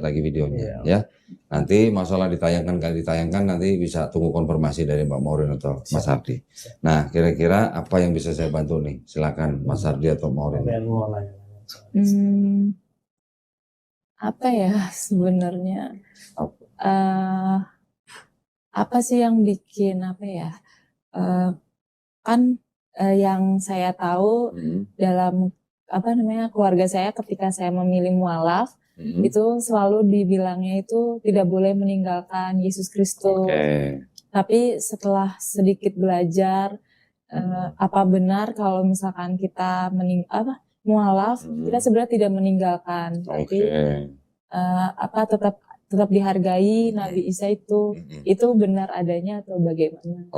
lagi videonya Iya. ya. Nanti masalah ditayangkan nggak ditayangkan nanti bisa tunggu konfirmasi dari Mbak Maureen atau Mas Siap. Hardi. Siap. Nah, kira-kira apa yang bisa saya bantu nih? Silakan Mas Hardi atau Maureen. Apa ya sebenarnya? Apa sih yang bikin apa ya? Yang saya tahu dalam keluarga saya ketika saya memilih mualaf itu selalu dibilangnya itu tidak boleh meninggalkan Yesus Kristus. Tapi setelah sedikit belajar apa benar kalau misalkan kita mualaf kita sebenarnya tidak meninggalkan, tapi tetap dihargai Nabi Isa itu benar adanya atau bagaimana?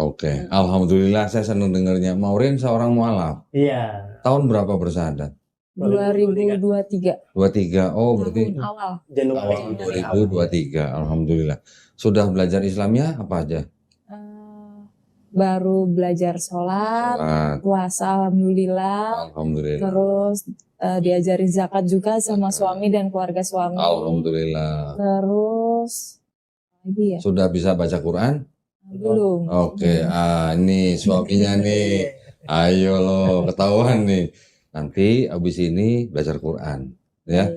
Alhamdulillah saya senang dengarnya. Maureen seorang mualaf. Iya. Tahun berapa bersahadat? 2023. 23. Oh, berarti awal Januari 2023. Alhamdulillah. Sudah belajar Islamnya apa aja? Baru belajar sholat, puasa, alhamdulillah. Terus diajarin zakat juga sama suami dan keluarga suami. Alhamdulillah. Terus lagi ya? Sudah bisa baca Quran? Belum. Ini suaminya nih. Ayo lo, ketahuan nih. Nanti abis ini belajar Quran, ya.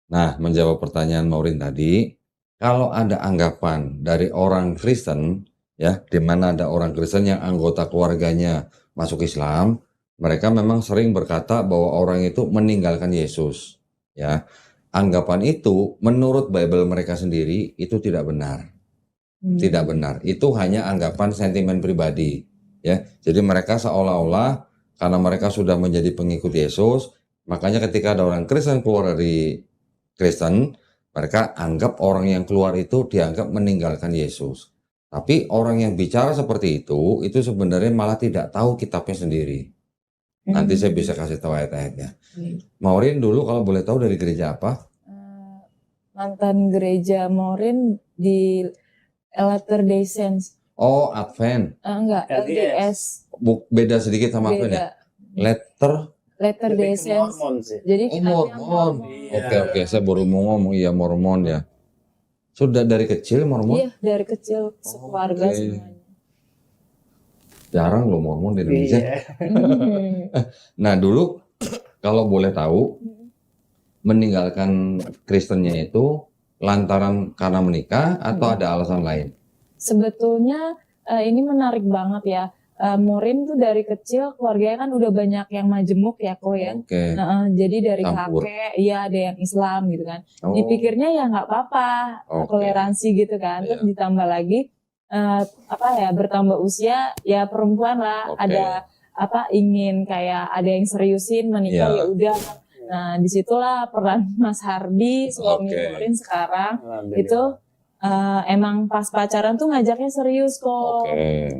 Nah, menjawab pertanyaan Maureen tadi, kalau ada anggapan dari orang Kristen, ya, di mana ada orang Kristen yang anggota keluarganya masuk Islam, mereka memang sering berkata bahwa orang itu meninggalkan Yesus, ya. Anggapan itu menurut Bible mereka sendiri itu tidak benar. Tidak benar. Itu hanya anggapan sentimen pribadi, ya. Jadi mereka seolah-olah karena mereka sudah menjadi pengikut Yesus, makanya ketika ada orang Kristen keluar dari Kristen, mereka anggap orang yang keluar itu dianggap meninggalkan Yesus. Tapi orang yang bicara seperti itu sebenarnya malah tidak tahu kitabnya sendiri. Nanti saya bisa kasih tahu ayat-ayatnya. Maureen dulu kalau boleh tahu dari gereja apa? Mantan gereja Maureen di Latter-day Saints. Oh, Advent. Enggak, LDS. Beda sedikit sama Advent ya? Latter-day Saints. Jadi Mormon. Oke, saya baru mau ngomong Mormon ya. Sudah dari kecil Mormon? Iya, dari kecil sekeluarga semuanya. Jarang loh Mormon di Indonesia. Nah, dulu kalau boleh tahu meninggalkan Kristennya itu lantaran karena menikah atau ada alasan lain? Sebetulnya ini menarik banget ya. Maureen tuh dari kecil keluarganya kan udah banyak yang majemuk ya kok ya. Jadi dari kakek, iya ada yang Islam gitu kan. Dipikirnya ya nggak apa-apa, toleransi gitu kan. Terus ditambah lagi bertambah usia ya perempuan lah, ada ingin kayak ada yang seriusin menikah ya udah. Nah disitulah peran Mas Hardi suami Maureen sekarang itu emang pas pacaran tuh ngajaknya serius kok.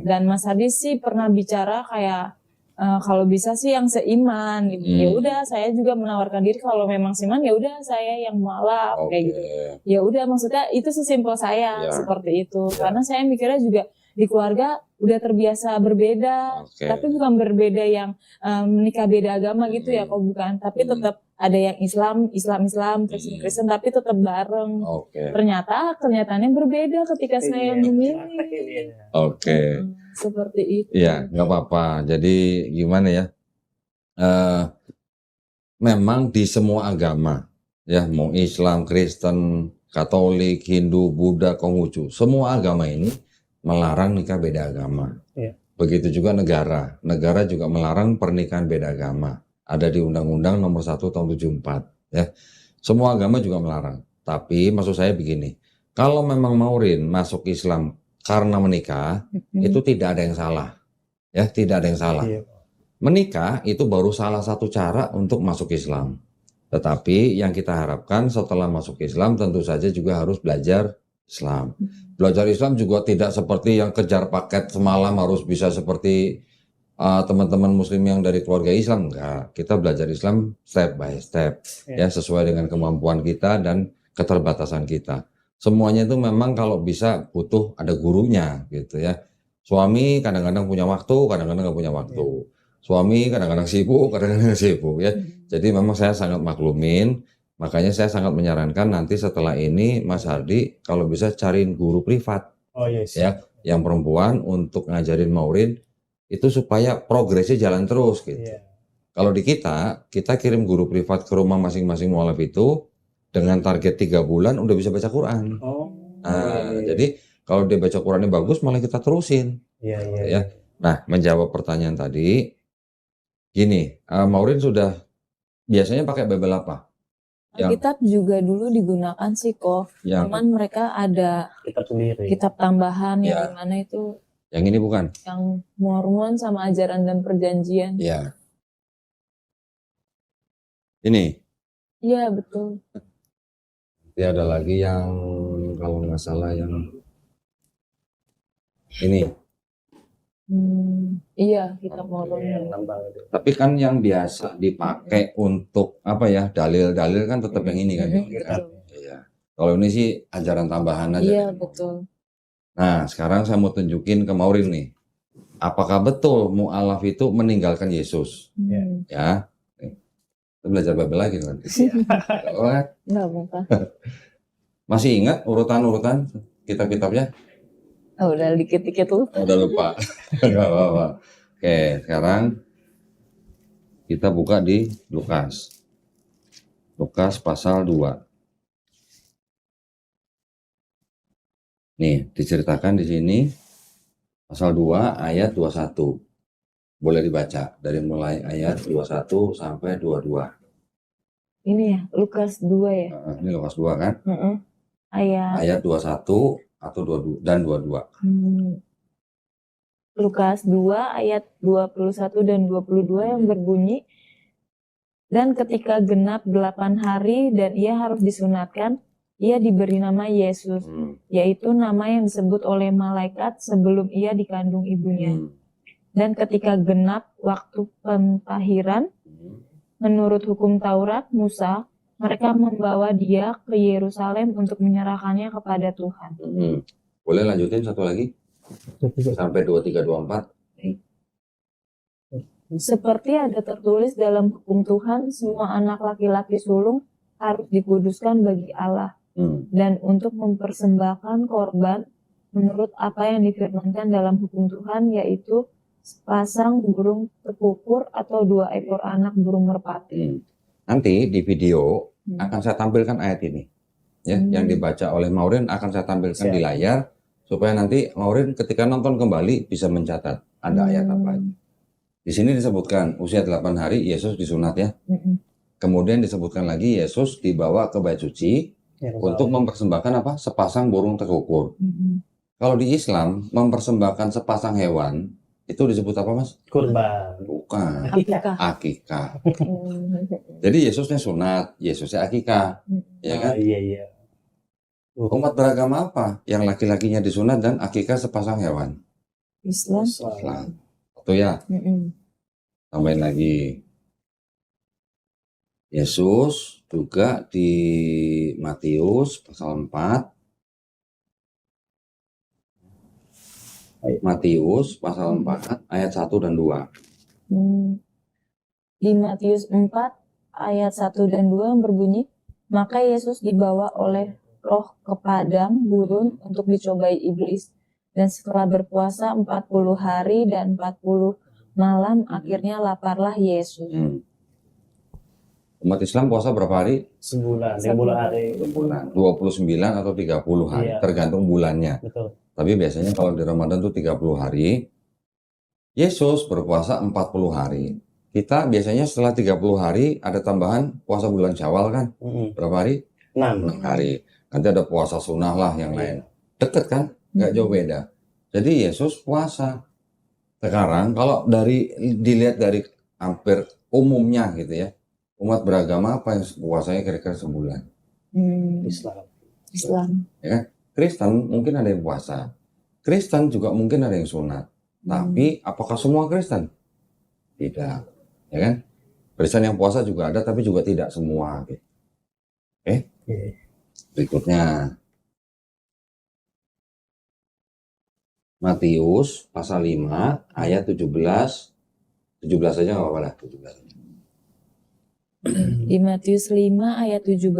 Dan Mas Hardi sih pernah bicara kayak kalau bisa sih yang seiman gitu. Ya udah saya juga menawarkan diri kalau memang seiman ya udah saya yang mualaf kayak gitu. Ya udah maksudnya itu sesimpel saya seperti itu. Karena saya mikirnya juga di keluarga udah terbiasa berbeda, tapi bukan berbeda yang menikah beda agama gitu ya kok bukan, tapi tetap ada yang Islam, Kristen, tapi tetap bareng. Ternyata kenyataannya berbeda ketika saya memilih. Seperti itu. Ya, nggak apa-apa. Jadi gimana ya? Memang di semua agama, ya mau Islam, Kristen, Katolik, Hindu, Buddha, Konghucu, semua agama ini melarang nikah beda agama. Begitu juga negara juga melarang pernikahan beda agama. Ada di Undang-Undang Nomor 1 Tahun 74. Ya, semua agama juga melarang. Tapi maksud saya begini, kalau memang Maureen masuk Islam karena menikah, itu tidak ada yang salah. Ya, tidak ada yang salah. Menikah itu baru salah satu cara untuk masuk Islam. Tetapi yang kita harapkan setelah masuk Islam tentu saja juga harus belajar Islam. Belajar Islam juga tidak seperti yang kejar paket semalam harus bisa seperti teman-teman muslim yang dari keluarga Islam. Enggak, kita belajar Islam step by step, ya sesuai dengan kemampuan kita dan keterbatasan kita. Semuanya itu memang kalau bisa butuh ada gurunya gitu ya. Suami kadang-kadang punya waktu, kadang-kadang nggak punya waktu. Suami kadang-kadang sibuk, kadang-kadang sibuk ya. Jadi memang saya sangat maklumin. Makanya saya sangat menyarankan nanti setelah ini Mas Hardi kalau bisa cariin guru privat. Oh yes. Ya, yang perempuan untuk ngajarin Maureen itu supaya progresnya jalan terus gitu. Yeah. Kalau di kita kirim guru privat ke rumah masing-masing mualaf itu dengan target 3 bulan udah bisa baca Quran. Oh. Nah, jadi kalau dia baca Qurannya bagus malah kita terusin. Iya, iya. Ya. Nah, menjawab pertanyaan tadi, gini, Maureen sudah biasanya pakai Bible apa? Alkitab juga dulu digunakan sih kok, cuman mereka ada kitab sendiri, kitab tambahan yang mana itu. Yang ini bukan? Yang Mormon sama ajaran dan perjanjian. Iya. Ini? Iya betul. Nanti ada lagi yang kalau nggak salah yang ini. Iya, kita Mormon. Tapi kan yang biasa dipakai untuk apa ya, dalil-dalil kan tetap yang ini kan. Iya. Kalau ini sih ajaran tambahan aja. Iya, betul. Nah, sekarang saya mau tunjukin ke Maureen nih. Apakah betul mu'alaf itu meninggalkan Yesus? Ya. Kita belajar Bible lagi kan. Enggak apa-apa. Masih ingat urutan-urutan kitab-kitabnya? Oh, udah dikit-dikit lupa. Udah lupa. Enggak apa-apa. Oke, sekarang kita buka di Lukas. Lukas pasal 2. Nih, diceritakan di sini pasal 2 ayat 21. Boleh dibaca dari mulai ayat 21 sampai 22. Ini ya, Lukas 2 ya. Ini Lukas 2 kan? Ayat 21 atau 22 dan 22. Lukas 2 ayat 21 dan 22 yang berbunyi, dan ketika genap 8 hari dan ia harus disunatkan, ia diberi nama Yesus, yaitu nama yang disebut oleh malaikat sebelum ia dikandung ibunya. Dan ketika genap waktu pentahiran, menurut hukum Taurat Musa, mereka membawa dia ke Yerusalem untuk menyerahkannya kepada Tuhan. Boleh lanjutin satu lagi? Sampai 23-24. Seperti ada tertulis dalam hukum Tuhan, semua anak laki-laki sulung harus dikuduskan bagi Allah. Dan untuk mempersembahkan korban menurut apa yang difirmankan dalam hukum Tuhan, yaitu sepasang burung tekukur atau 2 ekor anak burung merpati. Nanti di video akan saya tampilkan ayat ini, ya, yang dibaca oleh Maureen akan saya tampilkan di layar supaya nanti Maureen ketika nonton kembali bisa mencatat ada ayat apa aja. Di sini disebutkan usia 8 hari Yesus disunat ya. Kemudian disebutkan lagi Yesus dibawa ke bait suci untuk mempersembahkan apa? Sepasang burung tekukur. Kalau di Islam mempersembahkan sepasang hewan itu disebut apa Mas? Kurban. Bukan. Akikah. Jadi Yesusnya sunat, Yesusnya akikah, ya kan? Iya. Umat beragama apa yang laki-lakinya disunat dan akikah sepasang hewan? Islam. Itu ya. Tambahin lagi. Yesus juga di Matius pasal 4. Matius pasal 4 ayat 1 dan 2. Di Matius 4 ayat 1 dan 2 berbunyi, maka Yesus dibawa oleh Roh ke padang gurun untuk dicobai iblis, dan setelah berpuasa 40 hari dan 40 malam akhirnya laparlah Yesus. Umat Islam puasa berapa hari? Sebulan, 30 hari. Sebulan, 29 atau 30 hari, tergantung bulannya. Betul. Tapi biasanya kalau di Ramadan itu 30 hari. Yesus berpuasa 40 hari. Kita biasanya setelah 30 hari ada tambahan puasa bulan Syawal kan? Berapa hari? 6 hari. Nanti ada puasa sunnah lah yang lain. Deket kan? Nggak jauh beda. Jadi Yesus puasa. Sekarang kalau dilihat dari hampir umumnya gitu ya, umat beragama apa yang puasanya kira-kira sebulan? Islam. Ya kan? Kristen mungkin ada yang puasa. Kristen juga mungkin ada yang sunat. Tapi apakah semua Kristen? Tidak. Ya kan? Kristen yang puasa juga ada tapi juga tidak semua. Gitu. Oke? Berikutnya. Matius pasal 5 ayat 17. 17 aja nggak apa-apa lah. 17. Di Matius 5 ayat 17,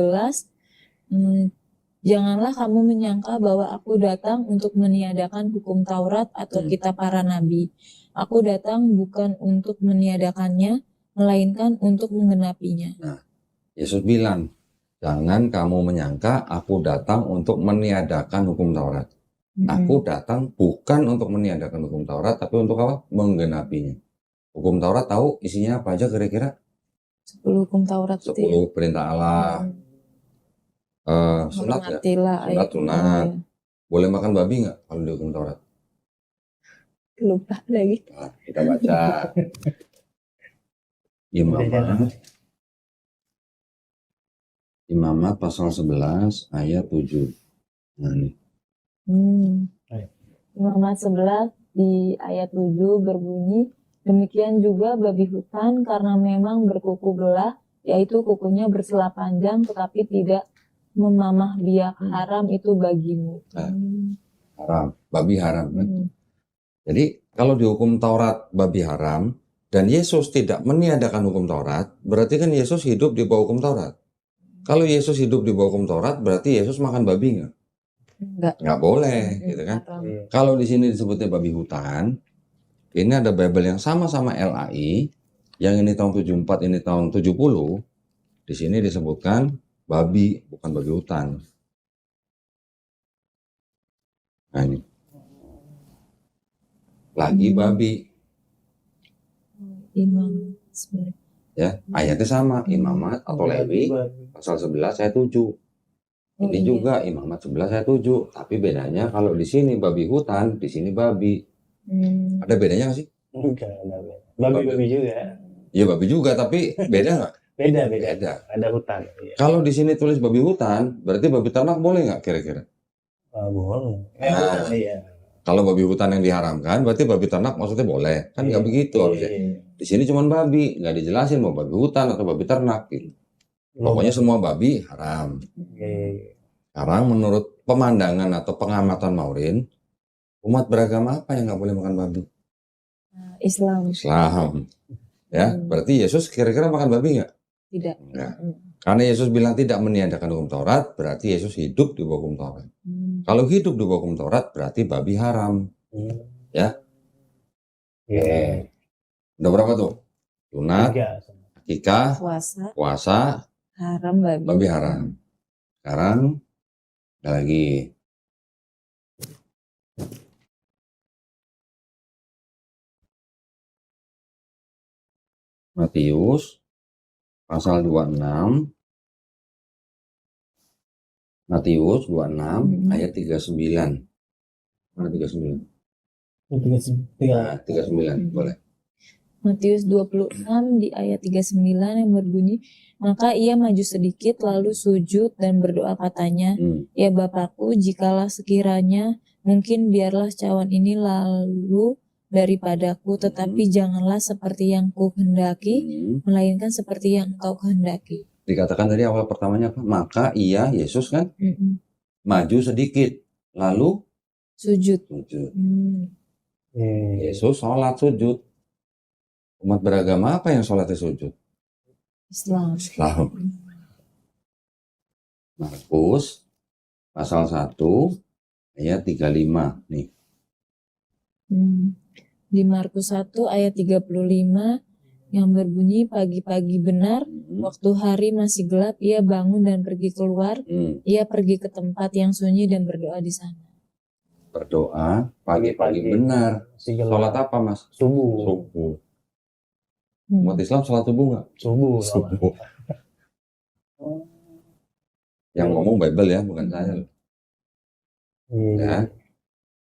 janganlah kamu menyangka bahwa aku datang untuk meniadakan hukum Taurat atau kitab para nabi. Aku datang bukan untuk meniadakannya, melainkan untuk menggenapinya. Nah, Yesus bilang, jangan kamu menyangka aku datang untuk meniadakan hukum Taurat. Aku datang bukan untuk meniadakan hukum Taurat, tapi untuk apa? Menggenapinya. Hukum Taurat tahu isinya apa aja kira-kira? 10 hukum Taurat 10 itu ya. perintah Allah. Sunat ya? Sunat. Boleh makan babi nggak kalau di hukum Taurat? Lupa lagi. Nah, kita baca. Imamat pasal 11 ayat 7. Nah, ini. Imamat 11 di ayat 7 berbunyi, demikian juga babi hutan karena memang berkuku belah, yaitu kukunya bersela panjang tetapi tidak memamah biak, haram itu bagimu. Haram, babi haram kan? Jadi kalau dihukum Taurat babi haram dan Yesus tidak meniadakan hukum Taurat, berarti kan Yesus hidup di bawah hukum Taurat. Kalau Yesus hidup di bawah hukum Taurat, berarti Yesus makan babi nggak? Nggak boleh, gitu kan? Kalau di sini disebutnya babi hutan, ini ada Bible yang sama-sama LAI, yang ini tahun 74, ini tahun 70. Di sini disebutkan babi, bukan babi hutan. Nah ini. Lagi babi. Imam. Ya, ayatnya sama, Imamat atau Lewi, pasal 11 ayat 7. Ini juga Imamat 11 ayat 7. Tapi bedanya kalau di sini babi hutan, di sini babi. Ada bedanya nggak sih? Enggak, babi juga. Iya babi juga, tapi beda nggak? Beda. Ada hutan. Iya. Kalau di sini tulis babi hutan, berarti babi ternak boleh nggak kira-kira? Boleh. Iya. Kalau babi hutan yang diharamkan, berarti babi ternak maksudnya boleh. Kan nggak begitu harusnya. Di sini cuma babi, nggak dijelasin mau babi hutan atau babi ternak gitu. Pokoknya semua babi haram. Sekarang menurut pemandangan atau pengamatan Maureen, umat beragama apa yang nggak boleh makan babi? Islam. Ya, berarti Yesus kira-kira makan babi nggak? Tidak. Enggak. Karena Yesus bilang tidak meniadakan hukum Taurat, berarti Yesus hidup di bawah hukum Taurat. Kalau hidup di bawah hukum Taurat, berarti babi haram. Ya? Udah berapa tuh? Sunat, akikah, puasa, haram babi haram. Sekarang ada lagi. Matius pasal 26. Matius 26 ayat 39. Mana 39? 39, boleh. Matius 26 di ayat 39 yang berbunyi, maka ia maju sedikit lalu sujud dan berdoa katanya, ya Bapakku, jikalau sekiranya mungkin biarlah cawan ini lalu daripadaku, tetapi janganlah seperti yang ku kehendaki, melainkan seperti yang engkau kehendaki. Dikatakan tadi awal pertamanya apa? Maka ia, Yesus kan, maju sedikit lalu sujud. Yesus sholat sujud. Umat beragama apa yang sholatnya sujud? Islam. Markus pasal 1 ayat 35 nih. Di Markus 1 ayat 35 yang berbunyi, pagi-pagi benar, waktu hari masih gelap, ia bangun dan pergi keluar. Ia pergi ke tempat yang sunyi dan berdoa di sana. Berdoa pagi-pagi benar. Sholat apa, Mas? Subuh. Umat Islam sholat subuh nggak? Subuh. Yang ngomong Bible ya, bukan saya. Ya.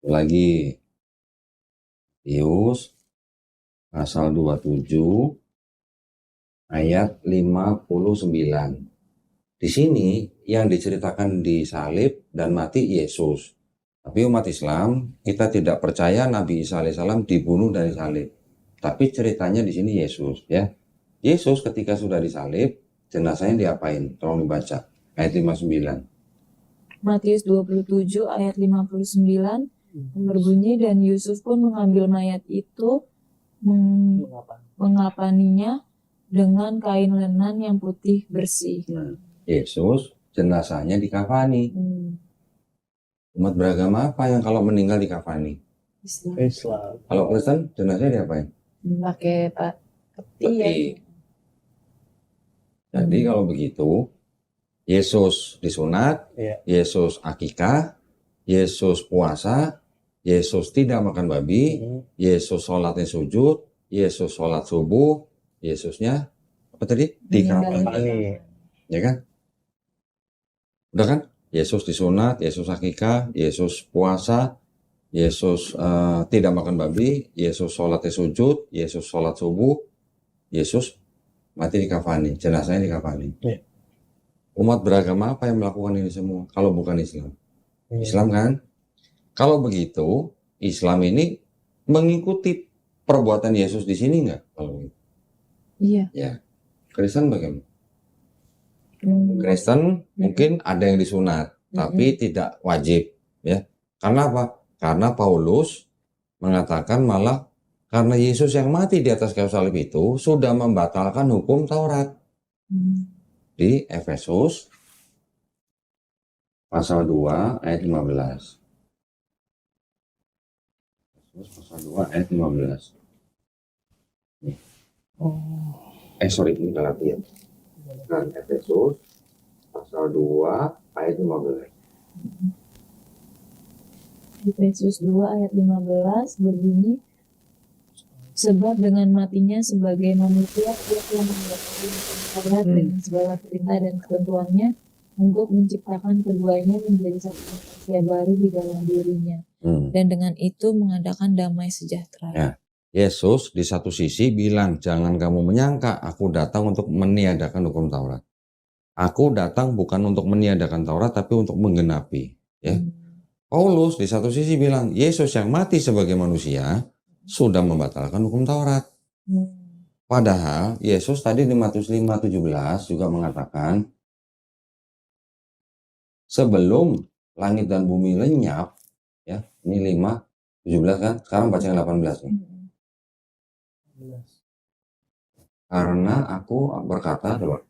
Lagi. Matius pasal 27 ayat 59. Di sini yang diceritakan di salib dan mati Yesus. Tapi umat Islam, kita tidak percaya Nabi Isa alaihissalam dibunuh dari salib. Tapi ceritanya di sini Yesus, ya. Yesus ketika sudah disalib, jenazahnya diapain? Tolong dibaca. Ayat 59. Matius 27 ayat 59 berbunyi, dan Yusuf pun mengambil mayat itu, mengapaninya dengan kain lenan yang putih bersih. Yesus jenazahnya dikafani. Umat beragama apa yang kalau meninggal dikafani? Islam. Kalau Kristen jenazahnya diapain? Pakai peti ya. Jadi kalau begitu, Yesus disunat, Yesus akikah, Yesus puasa, Yesus tidak makan babi, Yesus sholatnya sujud, Yesus sholat subuh, Yesusnya apa tadi? Dikafani. Ya kan? Udah kan? Yesus disunat, Yesus akikah, Yesus puasa, Yesus tidak makan babi, Yesus sholatnya sujud, Yesus sholat subuh, Yesus mati dikafani, jenazahnya dikafani. Umat beragama apa yang melakukan ini semua? Kalau bukan Islam. Islam kan? Kalau begitu, Islam ini mengikuti perbuatan Yesus di sini nggak? Kalau gitu. Iya. Ya. Kristen bagaimana? Kristen mungkin ada yang disunat, tapi tidak wajib. Ya. Karena apa? Karena Paulus mengatakan malah karena Yesus yang mati di atas kayu salib itu sudah membatalkan hukum Taurat. Di Efesus pasal 2 ayat 15. Efesus pasal 2 ayat 15. Ini Galatia. Dan Efesus pasal 2 ayat 15. Efesus 2 ayat 15 berbunyi, sebab dengan matinya sebagai manusia ia telah mengetahui Taurat dengan segala perintah dan ketentuannya untuk menciptakan keduanya menjadi satu manusia baru di dalam dirinya, dan dengan itu mengadakan damai sejahtera. Ya. Yesus di satu sisi bilang, jangan kamu menyangka aku datang untuk meniadakan hukum Taurat. Aku datang bukan untuk meniadakan Taurat tapi untuk menggenapi. Ya. Paulus di satu sisi bilang, Yesus yang mati sebagai manusia sudah membatalkan hukum Taurat. Padahal Yesus tadi di Matius 5:17 juga mengatakan, sebelum langit dan bumi lenyap, ya, ini 5:17 kan, sekarang baca yang 18 nih. Karena aku berkata, coba.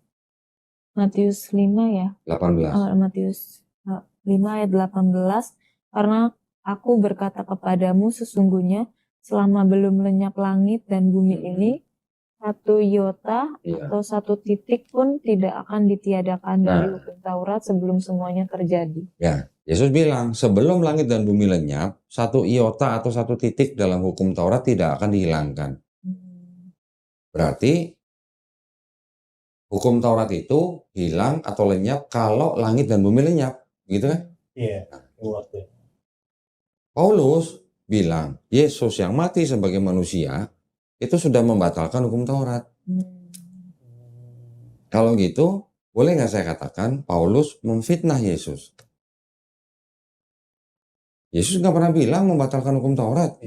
Matius 5 ya? 18. Matius 5 ayat 18, karena aku berkata kepadamu sesungguhnya selama belum lenyap langit dan bumi ini, satu iota atau satu titik pun tidak akan ditiadakan dari hukum Taurat sebelum semuanya terjadi. Ya, Yesus bilang sebelum langit dan bumi lenyap, satu iota atau satu titik dalam hukum Taurat tidak akan dihilangkan. Berarti hukum Taurat itu hilang atau lenyap kalau langit dan bumi lenyap, gitu kan? Iya. Paulus bilang Yesus yang mati sebagai manusia itu sudah membatalkan hukum Taurat. Kalau gitu, boleh nggak saya katakan Paulus memfitnah Yesus? Yesus nggak pernah bilang membatalkan hukum Taurat.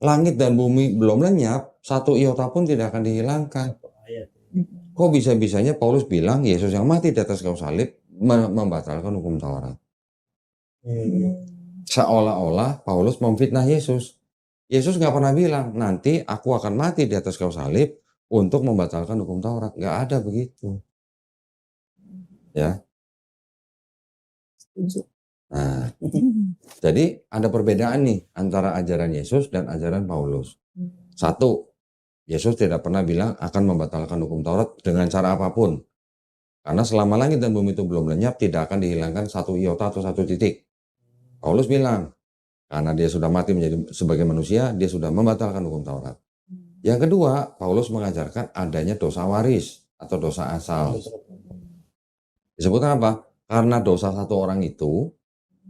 Langit dan bumi belum lenyap, satu iota pun tidak akan dihilangkan. Kok bisa-bisanya Paulus bilang Yesus yang mati di atas kayu salib membatalkan hukum Taurat? Seolah-olah Paulus memfitnah Yesus. Yesus nggak pernah bilang nanti aku akan mati di atas kayu salib untuk membatalkan hukum Taurat. Nggak ada begitu. Ya. Nah, jadi ada perbedaan nih antara ajaran Yesus dan ajaran Paulus. Satu, Yesus tidak pernah bilang akan membatalkan hukum Taurat dengan cara apapun. Karena selama langit dan bumi itu belum lenyap, tidak akan dihilangkan satu iota atau satu titik. Paulus bilang, karena dia sudah mati menjadi sebagai manusia, dia sudah membatalkan hukum Taurat. Yang kedua, Paulus mengajarkan adanya dosa waris atau dosa asal. Disebutkan apa? Karena dosa satu orang itu,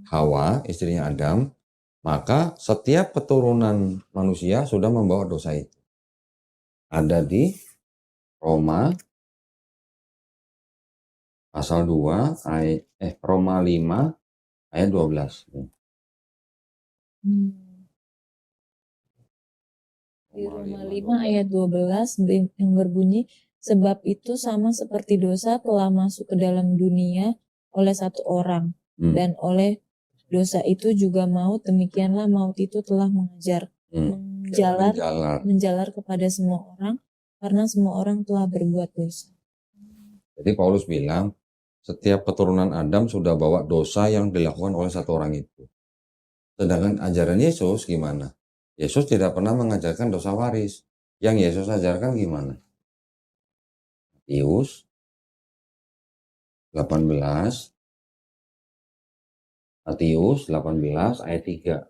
Hawa, istrinya Adam, maka setiap keturunan manusia sudah membawa dosa itu. Ada di Roma pasal 2 Roma 5 ayat 12. Di Roma 5 ayat 12 yang berbunyi, sebab itu sama seperti dosa telah masuk ke dalam dunia oleh satu orang, dan oleh dosa itu juga maut, demikianlah maut itu telah menjalar kepada semua orang, karena semua orang telah berbuat dosa. Jadi Paulus bilang, setiap keturunan Adam sudah bawa dosa yang dilakukan oleh satu orang itu. Sedangkan ajaran Yesus gimana? Yesus tidak pernah mengajarkan dosa waris. Yang Yesus ajarkan gimana? Matius 18 ayat 3.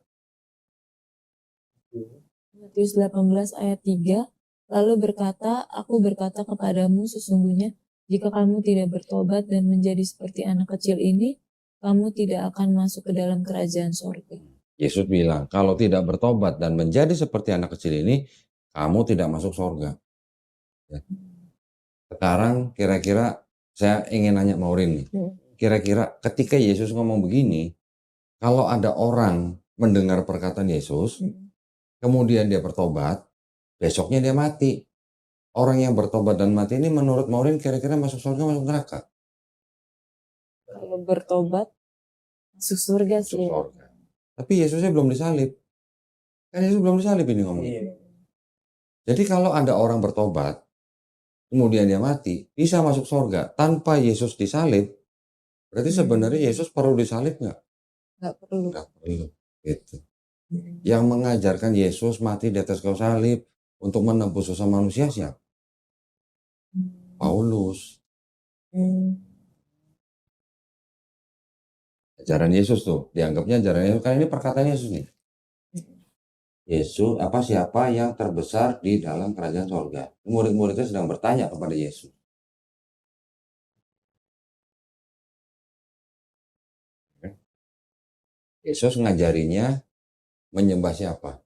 Matius 18 ayat 3, lalu berkata, aku berkata kepadamu sesungguhnya, jika kamu tidak bertobat dan menjadi seperti anak kecil ini, kamu tidak akan masuk ke dalam kerajaan sorga. Yesus bilang, kalau tidak bertobat dan menjadi seperti anak kecil ini, kamu tidak masuk sorga. Ya. Sekarang kira-kira saya ingin nanya Maureen nih. Kira-kira ketika Yesus ngomong begini, kalau ada orang mendengar perkataan Yesus, kemudian dia bertobat, besoknya dia mati. Orang yang bertobat dan mati ini menurut Maureen kira-kira masuk surga, masuk neraka? Kalau bertobat, masuk surga Masuk sih. surga. Tapi Yesusnya belum disalib. Kan Yesus belum disalib ini ngomongnya. Iya. Jadi kalau ada orang bertobat, kemudian dia mati, bisa masuk surga tanpa Yesus disalib. Berarti sebenarnya Yesus perlu disalib nggak? Nggak perlu. Nggak perlu. Gitu. Yang mengajarkan Yesus mati di atas kayu salib untuk menebus dosa manusia siapa? Paulus. Ajaran Yesus tuh, dianggapnya ajaran Yesus, kan ini perkataan Yesus nih. Yesus, siapa yang terbesar di dalam kerajaan surga? Murid-muridnya sedang bertanya kepada Yesus. Yesus ngajarinya menyembah siapa?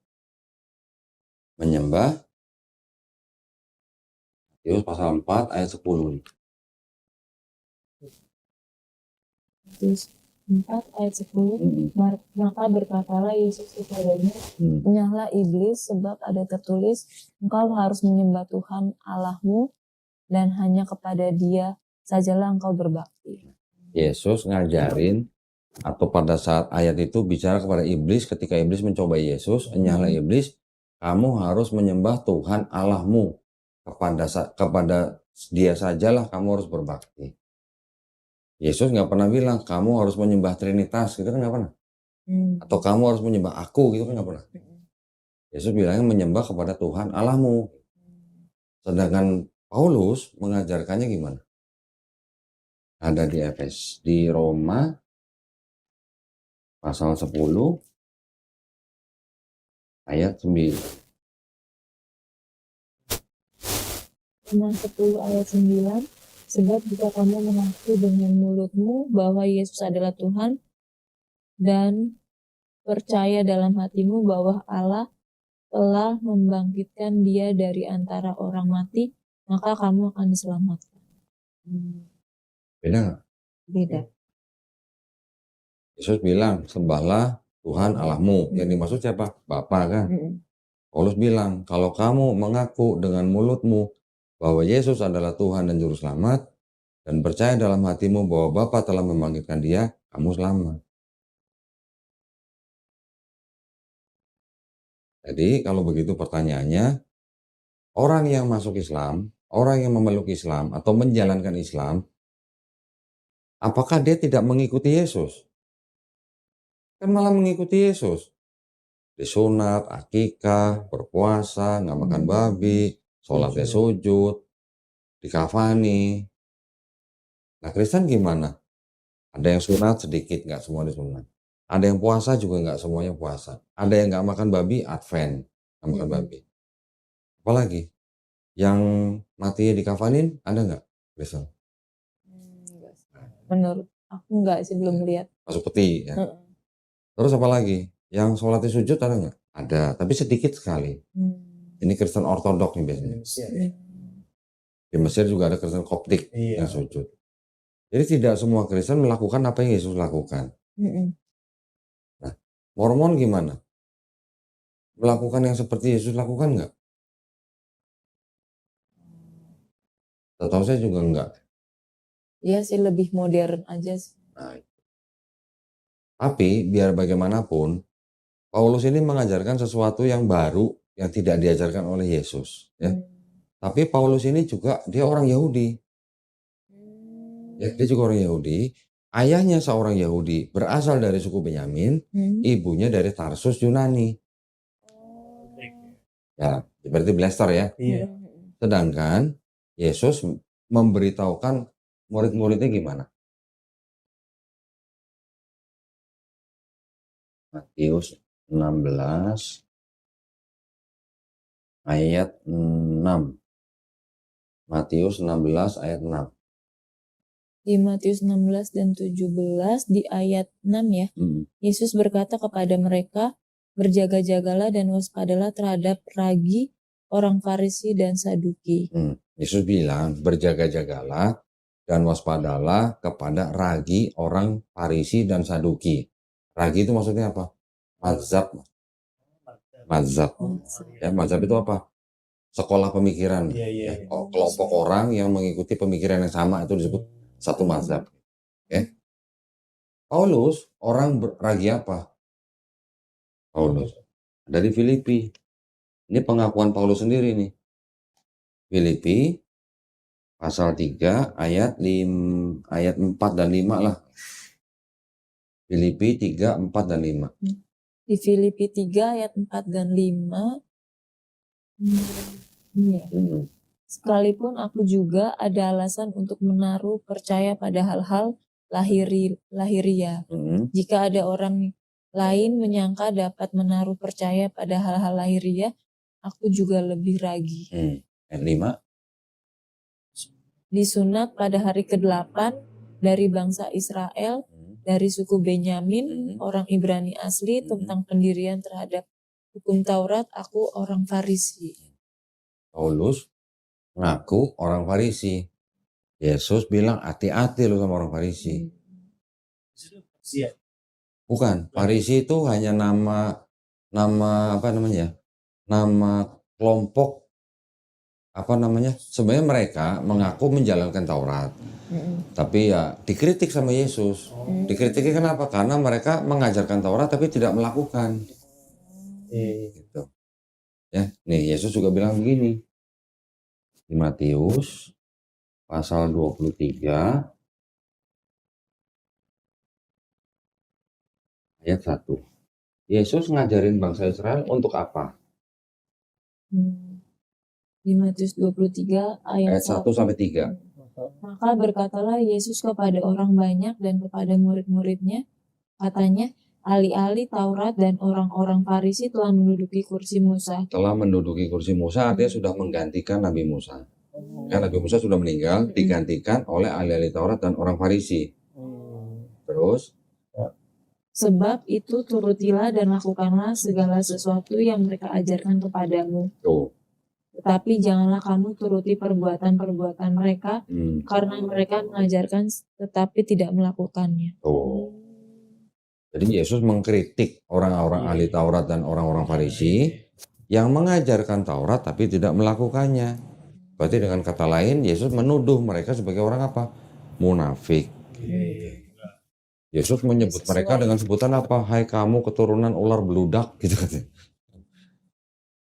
Menyembah Matius pasal 4 ayat 10. Matius 4 ayat 10, maka berkatalah Yesus kepadanya, menyahlah iblis, sebab ada tertulis, engkau harus menyembah Tuhan Allahmu dan hanya kepada Dia sajalah engkau berbakti. Yesus ngajarin, atau pada saat ayat itu bicara kepada iblis, ketika iblis mencoba Yesus, menyahlah iblis, kamu harus menyembah Tuhan Allahmu, kepada Dia sajalah kamu harus berbakti. Yesus nggak pernah bilang kamu harus menyembah Trinitas, gitu kan nggak pernah. Atau kamu harus menyembah aku, gitu kan nggak pernah. Yesus bilangnya menyembah kepada Tuhan Allahmu. Sedangkan Paulus mengajarkannya gimana? Ada di Roma pasal 10 ayat 9. Roma 10 ayat 9, sebab jika kamu mengaku dengan mulutmu bahwa Yesus adalah Tuhan dan percaya dalam hatimu bahwa Allah telah membangkitkan Dia dari antara orang mati, maka kamu akan diselamatkan. Beda nggak? Beda. Yesus bilang sembahlah Tuhan Allahmu. Yang dimaksud siapa? Bapa kan? Paulus bilang kalau kamu mengaku dengan mulutmu bahwa Yesus adalah Tuhan dan Juru Selamat, dan percaya dalam hatimu bahwa Bapa telah membangkitkan Dia, kamu selamat. Jadi kalau begitu pertanyaannya, orang yang masuk Islam, orang yang memeluk Islam atau menjalankan Islam, apakah dia tidak mengikuti Yesus? Kan malah mengikuti Yesus. Disunat, akikah, berpuasa, nggak makan babi, sholatnya sujud, dikafani. Nah Kristen gimana? Ada yang sunat sedikit, nggak semua disunat. Ada yang puasa juga nggak semuanya puasa. Ada yang nggak makan babi, Advent, nggak makan babi. Apalagi yang matinya dikafanin, ada nggak Kristen? Menurut aku nggak sih, belum lihat. Masuk peti ya. Terus apalagi? Yang sholatnya sujud ada nggak? Ada, tapi sedikit sekali. Ini Kristen Ortodok nih biasanya. Di Mesir juga ada Kristen Koptik yang sujud. Jadi tidak semua Kristen melakukan apa yang Yesus lakukan. Nah, Mormon gimana? Melakukan yang seperti Yesus lakukan nggak? Setahu saya juga enggak. Iya sih, lebih modern aja sih. Nah, tapi biar bagaimanapun, Paulus ini mengajarkan sesuatu yang baru yang tidak diajarkan oleh Yesus. Ya. Tapi Paulus ini juga dia orang Yahudi. Ya, dia juga orang Yahudi. Ayahnya seorang Yahudi berasal dari suku Benyamin, ibunya dari Tarsus Yunani. Ya, berarti Blaster ya. Iya. Sedangkan Yesus memberitahukan murid-muridnya gimana? Matius 16 ayat 6. Matius 16 ayat 6. Di Matius 16 dan 17 di ayat 6 ya. Yesus berkata kepada mereka, berjaga-jagalah dan waspadalah terhadap ragi orang Farisi dan Saduki. Yesus bilang, berjaga-jagalah dan waspadalah kepada ragi orang Farisi dan Saduki. Ragi itu maksudnya apa? Mazhab. Mazhab. Ya, mazhab itu apa? Sekolah pemikiran. Ya, kelompok orang yang mengikuti pemikiran yang sama itu disebut satu mazhab. Okay. Paulus orang ragi apa? Paulus dari Filipi. Ini pengakuan Paulus sendiri nih. Filipi pasal 3 ayat 4 dan 5 lah. Filipi 3, 4 dan 5. Di Filipi 3 ayat 4 dan 5. Sekalipun aku juga ada alasan untuk menaruh percaya pada hal-hal lahiria. Jika ada orang lain menyangka dapat menaruh percaya pada hal-hal lahiria, aku juga lebih ragi. Ayat 5. Disunat pada hari ke-8 dari bangsa Israel, dari suku Benyamin, orang Ibrani asli, tentang pendirian terhadap hukum Taurat, aku orang Farisi. Paulus ngaku orang Farisi. Yesus bilang hati-hati lu sama orang Farisi. Bukan, Farisi itu hanya nama apa namanya? Nama kelompok apa namanya? Sebenarnya mereka mengaku menjalankan Taurat. Tapi ya dikritik sama Yesus. Dikritiknya kenapa? Karena mereka mengajarkan Taurat tapi tidak melakukan. Gitu. Ya, nih Yesus juga bilang begini. Di Matius pasal 23 ayat 1. Yesus ngajarin bangsa Israel untuk apa? Di Matius 23 ayat 1 sampai 3. Maka berkatalah Yesus kepada orang banyak dan kepada murid-muridnya, katanya, ahli-ahli Taurat dan orang-orang Farisi telah menduduki kursi Musa. Telah menduduki kursi Musa artinya sudah menggantikan Nabi Musa. Kan Nabi Musa sudah meninggal, digantikan oleh ahli-ahli Taurat dan orang Farisi. Terus? Sebab itu turutilah dan lakukanlah segala sesuatu yang mereka ajarkan kepadamu. Tetapi janganlah kamu turuti perbuatan-perbuatan mereka, karena mereka mengajarkan tetapi tidak melakukannya. Jadi Yesus mengkritik orang-orang ahli Taurat dan orang-orang Farisi yang mengajarkan Taurat tapi tidak melakukannya. Berarti dengan kata lain Yesus menuduh mereka sebagai orang apa? Munafik. Yesus menyebut mereka dengan sebutan apa? Hai kamu keturunan ular beludak gitu katanya.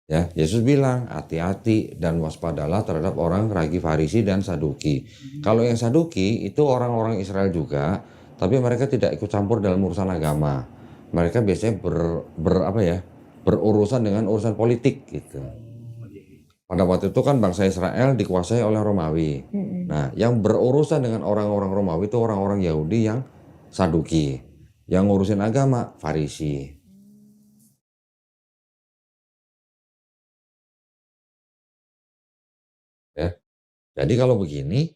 Ya, Yesus bilang hati-hati dan waspadalah terhadap orang ragi Farisi dan Saduki. Kalau yang Saduki itu orang-orang Israel juga, tapi mereka tidak ikut campur dalam urusan agama. Mereka biasanya berurusan dengan urusan politik gitu. Pada waktu itu kan bangsa Israel dikuasai oleh Romawi. Nah, yang berurusan dengan orang-orang Romawi itu orang-orang Yahudi yang Saduki. Yang ngurusin agama Farisi. Ya. Jadi kalau begini,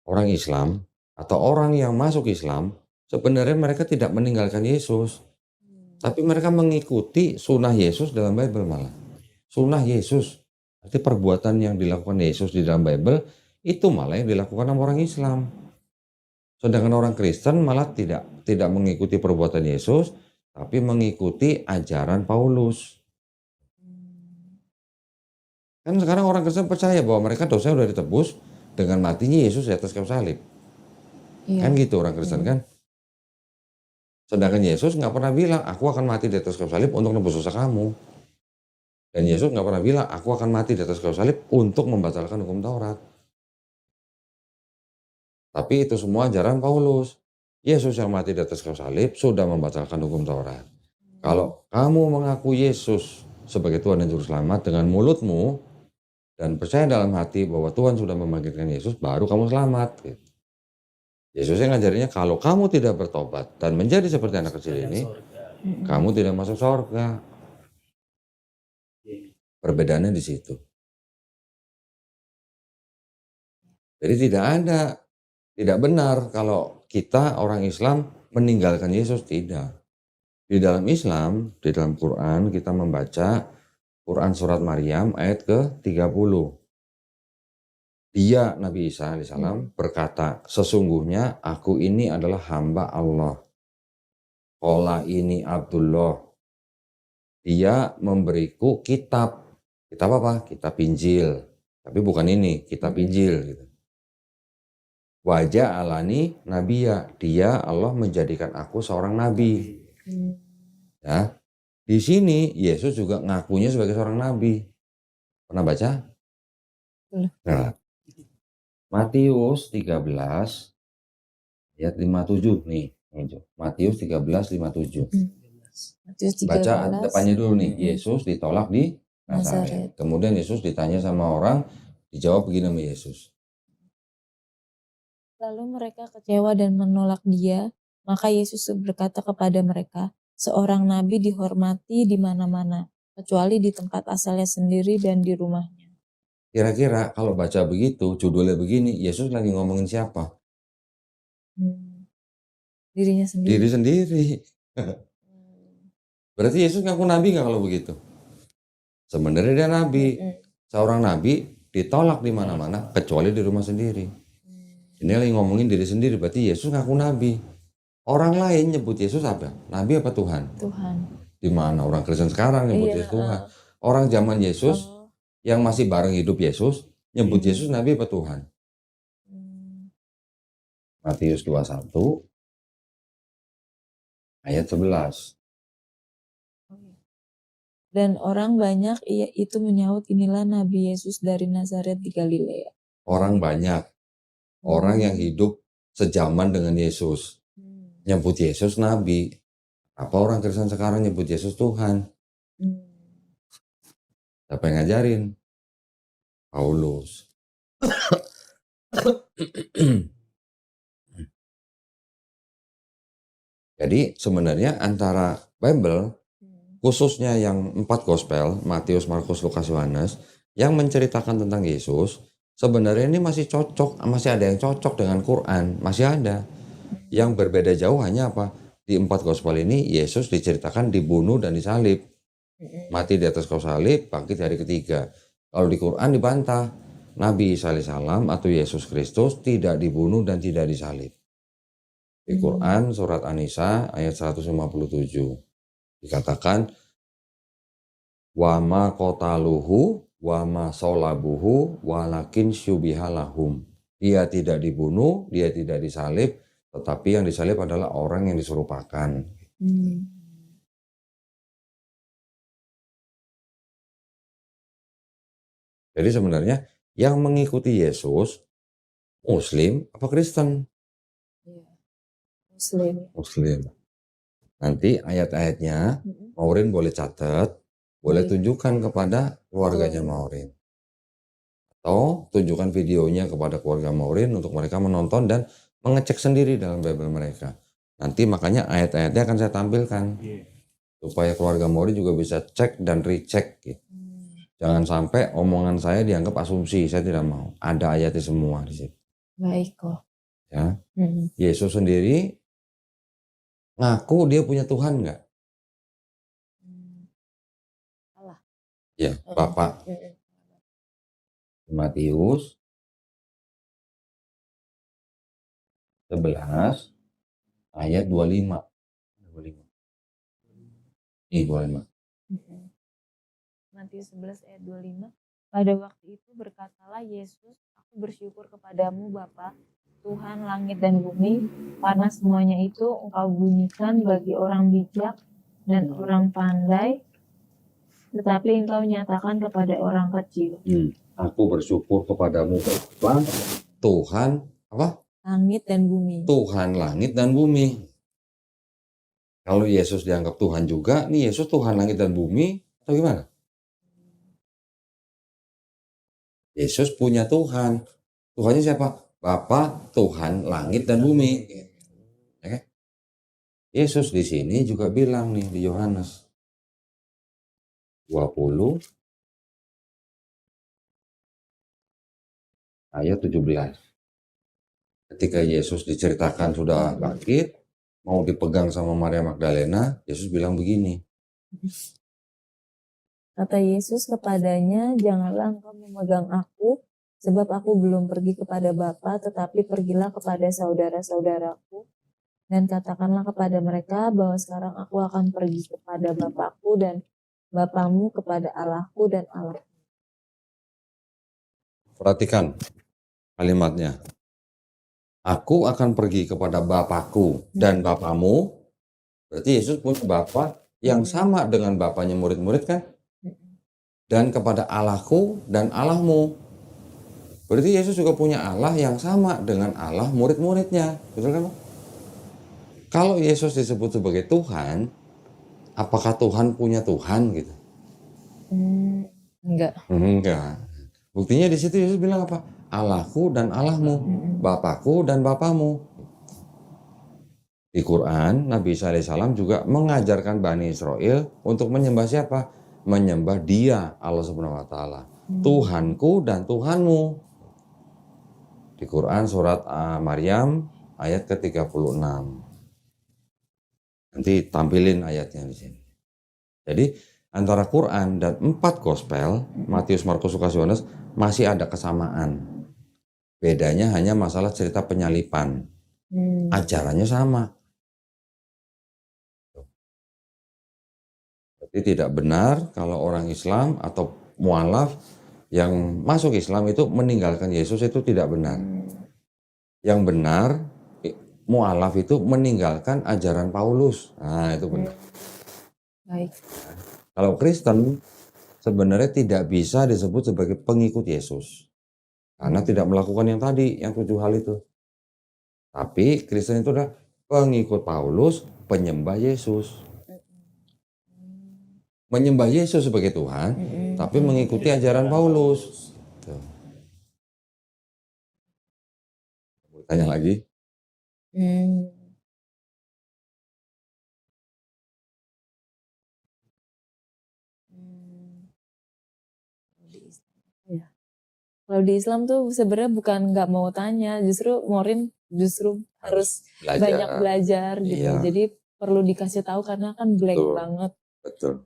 orang Islam atau orang yang masuk Islam, sebenarnya mereka tidak meninggalkan Yesus. Tapi mereka mengikuti sunnah Yesus dalam Bible malah. Sunnah Yesus. Arti perbuatan yang dilakukan Yesus di dalam Bible, itu malah yang dilakukan sama orang Islam. Sedangkan orang Kristen malah tidak mengikuti perbuatan Yesus, tapi mengikuti ajaran Paulus. Kan sekarang orang Kristen percaya bahwa mereka dosanya sudah ditebus dengan matinya Yesus di atas kayu salib. Kan gitu orang Kristen kan. Sedangkan Yesus nggak pernah bilang, aku akan mati di atas kayu salib untuk nebus dosa kamu. Dan Yesus nggak pernah bilang, aku akan mati di atas kayu salib untuk membatalkan hukum Taurat. Tapi itu semua ajaran Paulus. Yesus yang mati di atas kayu salib sudah membatalkan hukum Taurat. Kalau kamu mengaku Yesus sebagai Tuhan dan Juru Selamat dengan mulutmu dan percaya dalam hati bahwa Tuhan sudah membangkitkan Yesus, baru kamu selamat. Gitu. Yesus yang ngajarinya, kalau kamu tidak bertobat dan menjadi seperti anak kecil ini, kamu tidak masuk surga. Perbedaannya di situ. Jadi tidak benar kalau kita orang Islam meninggalkan Yesus, tidak. Di dalam Islam, di dalam Quran kita membaca Quran surat Maryam ayat ke-30. Dia Nabi Isa alaihissalam berkata, sesungguhnya aku ini adalah hamba Allah. Qala ini Abdullah. Dia memberiku kitab. Kitab apa? Kitab Injil. Tapi bukan ini, kitab Injil gitu. Wajah alani nabiya, dia Allah menjadikan aku seorang nabi. Ya, di sini Yesus juga ngakunya sebagai seorang nabi. Pernah baca? Nah, Matius 13 ayat 57 nih. Matius 13 57. Matius 13. Baca depannya dulu nih. Yesus ditolak di Nazaret. Kemudian Yesus ditanya sama orang, dijawab begini sama Yesus. Lalu mereka kecewa dan menolak dia, maka Yesus berkata kepada mereka, seorang nabi dihormati di mana-mana, kecuali di tempat asalnya sendiri dan di rumahnya. Kira-kira kalau baca begitu, judulnya begini, Yesus lagi ngomongin siapa? Dirinya sendiri. Diri sendiri. Berarti Yesus ngaku nabi nggak kalau begitu? Sebenarnya dia nabi. Seorang nabi ditolak di mana-mana, kecuali di rumah sendiri. Ini lagi ngomongin diri sendiri, berarti Yesus ngaku nabi. Orang lain nyebut Yesus apa? Nabi apa Tuhan? Tuhan. Di mana orang Kristen sekarang nyebut Yesus Tuhan? Orang zaman Yesus yang masih bareng hidup Yesus nyebut Yesus nabi apa Tuhan? Matius 21 ayat 11. Dan orang banyak itu menyahut, inilah Nabi Yesus dari Nazaret di Galilea. Orang banyak. Orang yang hidup sejaman dengan Yesus nyebut Yesus nabi. Apa orang Kristen sekarang nyebut Yesus Tuhan? Siapa yang ngajarin? Paulus. Jadi sebenarnya antara Bible, khususnya yang 4 gospel, Matius, Markus, Lukas, Yohanes, yang menceritakan tentang Yesus, sebenarnya ini masih cocok, masih ada yang cocok dengan Quran, masih ada. Yang berbeda jauh hanya apa? Di 4 gospel ini Yesus diceritakan dibunuh dan disalib. Mati di atas kayu salib, bangkit hari ketiga. Kalau di Quran dibantah, Nabi Isa alaihissalam atau Yesus Kristus tidak dibunuh dan tidak disalib. Di Quran surat An-Nisa ayat 157 dikatakan wa ma qataluhu wa ma salabuhu walakin syubihalahum. Dia tidak dibunuh, dia tidak disalib, tetapi yang disalib adalah orang yang diserupakan. Jadi sebenarnya yang mengikuti Yesus Muslim apa Kristen? Muslim. Nanti ayat-ayatnya Maureen boleh catat, boleh tunjukkan kepada keluarganya Maureen. Atau tunjukkan videonya kepada keluarga Maureen untuk mereka menonton dan mengecek sendiri dalam Bible mereka. Nanti makanya ayat-ayatnya akan saya tampilkan. Supaya keluarga Maureen juga bisa cek dan recheck. Gitu. Jangan sampai omongan saya dianggap asumsi, saya tidak mau. Ada ayatnya semua di situ. Baik kok. Ya. Yesus sendiri ngaku dia punya Tuhan nggak? Allah. Ya, Bapak. Matius 11 ayat 25. Ini 25. Matius 11 ayat 25. Pada waktu itu berkatalah Yesus, aku bersyukur kepadamu Bapa, Tuhan langit dan bumi, karena semuanya itu Engkau bunyikan bagi orang bijak dan orang pandai tetapi engkau nyatakan kepada orang kecil. Aku bersyukur kepadamu Tuhan, Tuhan apa? Langit dan bumi. Tuhan langit dan bumi. Kalau Yesus dianggap Tuhan juga, nih Yesus Tuhan langit dan bumi, atau gimana? Yesus punya Tuhan. Tuhannya siapa? Bapa, Tuhan langit dan bumi. Oke? Yesus di sini juga bilang nih di Yohanes 20 ayat 17. Ketika Yesus diceritakan sudah bangkit, mau dipegang sama Maria Magdalena, Yesus bilang begini. Kata Yesus kepadanya, janganlah engkau memegang aku, sebab aku belum pergi kepada Bapa, tetapi pergilah kepada saudara-saudaraku, dan katakanlah kepada mereka bahwa sekarang aku akan pergi kepada Bapakku dan Bapamu, kepada Allahku dan Allah. Perhatikan kalimatnya. Aku akan pergi kepada Bapakku dan Bapamu. Berarti Yesus punya Bapa yang sama dengan Bapanya murid-murid kan? Dan kepada Allahku dan Allahmu. Berarti Yesus juga punya Allah yang sama dengan Allah murid-muridnya. Betul kan? Kalau Yesus disebut sebagai Tuhan, apakah Tuhan punya Tuhan gitu? Enggak. Enggak. Buktinya di situ Yesus bilang apa? Allahku dan Allahmu, Bapakku dan Bapamu. Di Quran, Nabi Isa alaihissalam juga mengajarkan Bani Israel untuk menyembah siapa? Menyembah Dia, Allah Subhanahu wa taala. Tuhanku dan Tuhanmu. Di Quran surat Maryam ayat ke-36. Nanti tampilin ayatnya di sini. Jadi antara Quran dan 4 gospel, Matius, Markus, Lukas, Yohanes, masih ada kesamaan. Bedanya hanya masalah cerita penyalipan. Ajarannya sama. Jadi tidak benar kalau orang Islam atau mualaf yang masuk Islam itu meninggalkan Yesus, itu tidak benar. Yang benar, mualaf itu meninggalkan ajaran Paulus. Nah, itu benar. Baik. Kalau Kristen sebenarnya tidak bisa disebut sebagai pengikut Yesus. Karena tidak melakukan yang tadi, yang 7 hal itu. Tapi Kristen itu adalah pengikut Paulus, penyembah Yesus. Menyembah Yesus sebagai Tuhan, tapi mengikuti ajaran Paulus. Tuh. Tanya lagi. Kalau di Islam tuh sebenarnya bukan nggak mau tanya, justru Morin harus banyak belajar gitu. Iya. Jadi perlu dikasih tahu karena kan blank banget. Betul.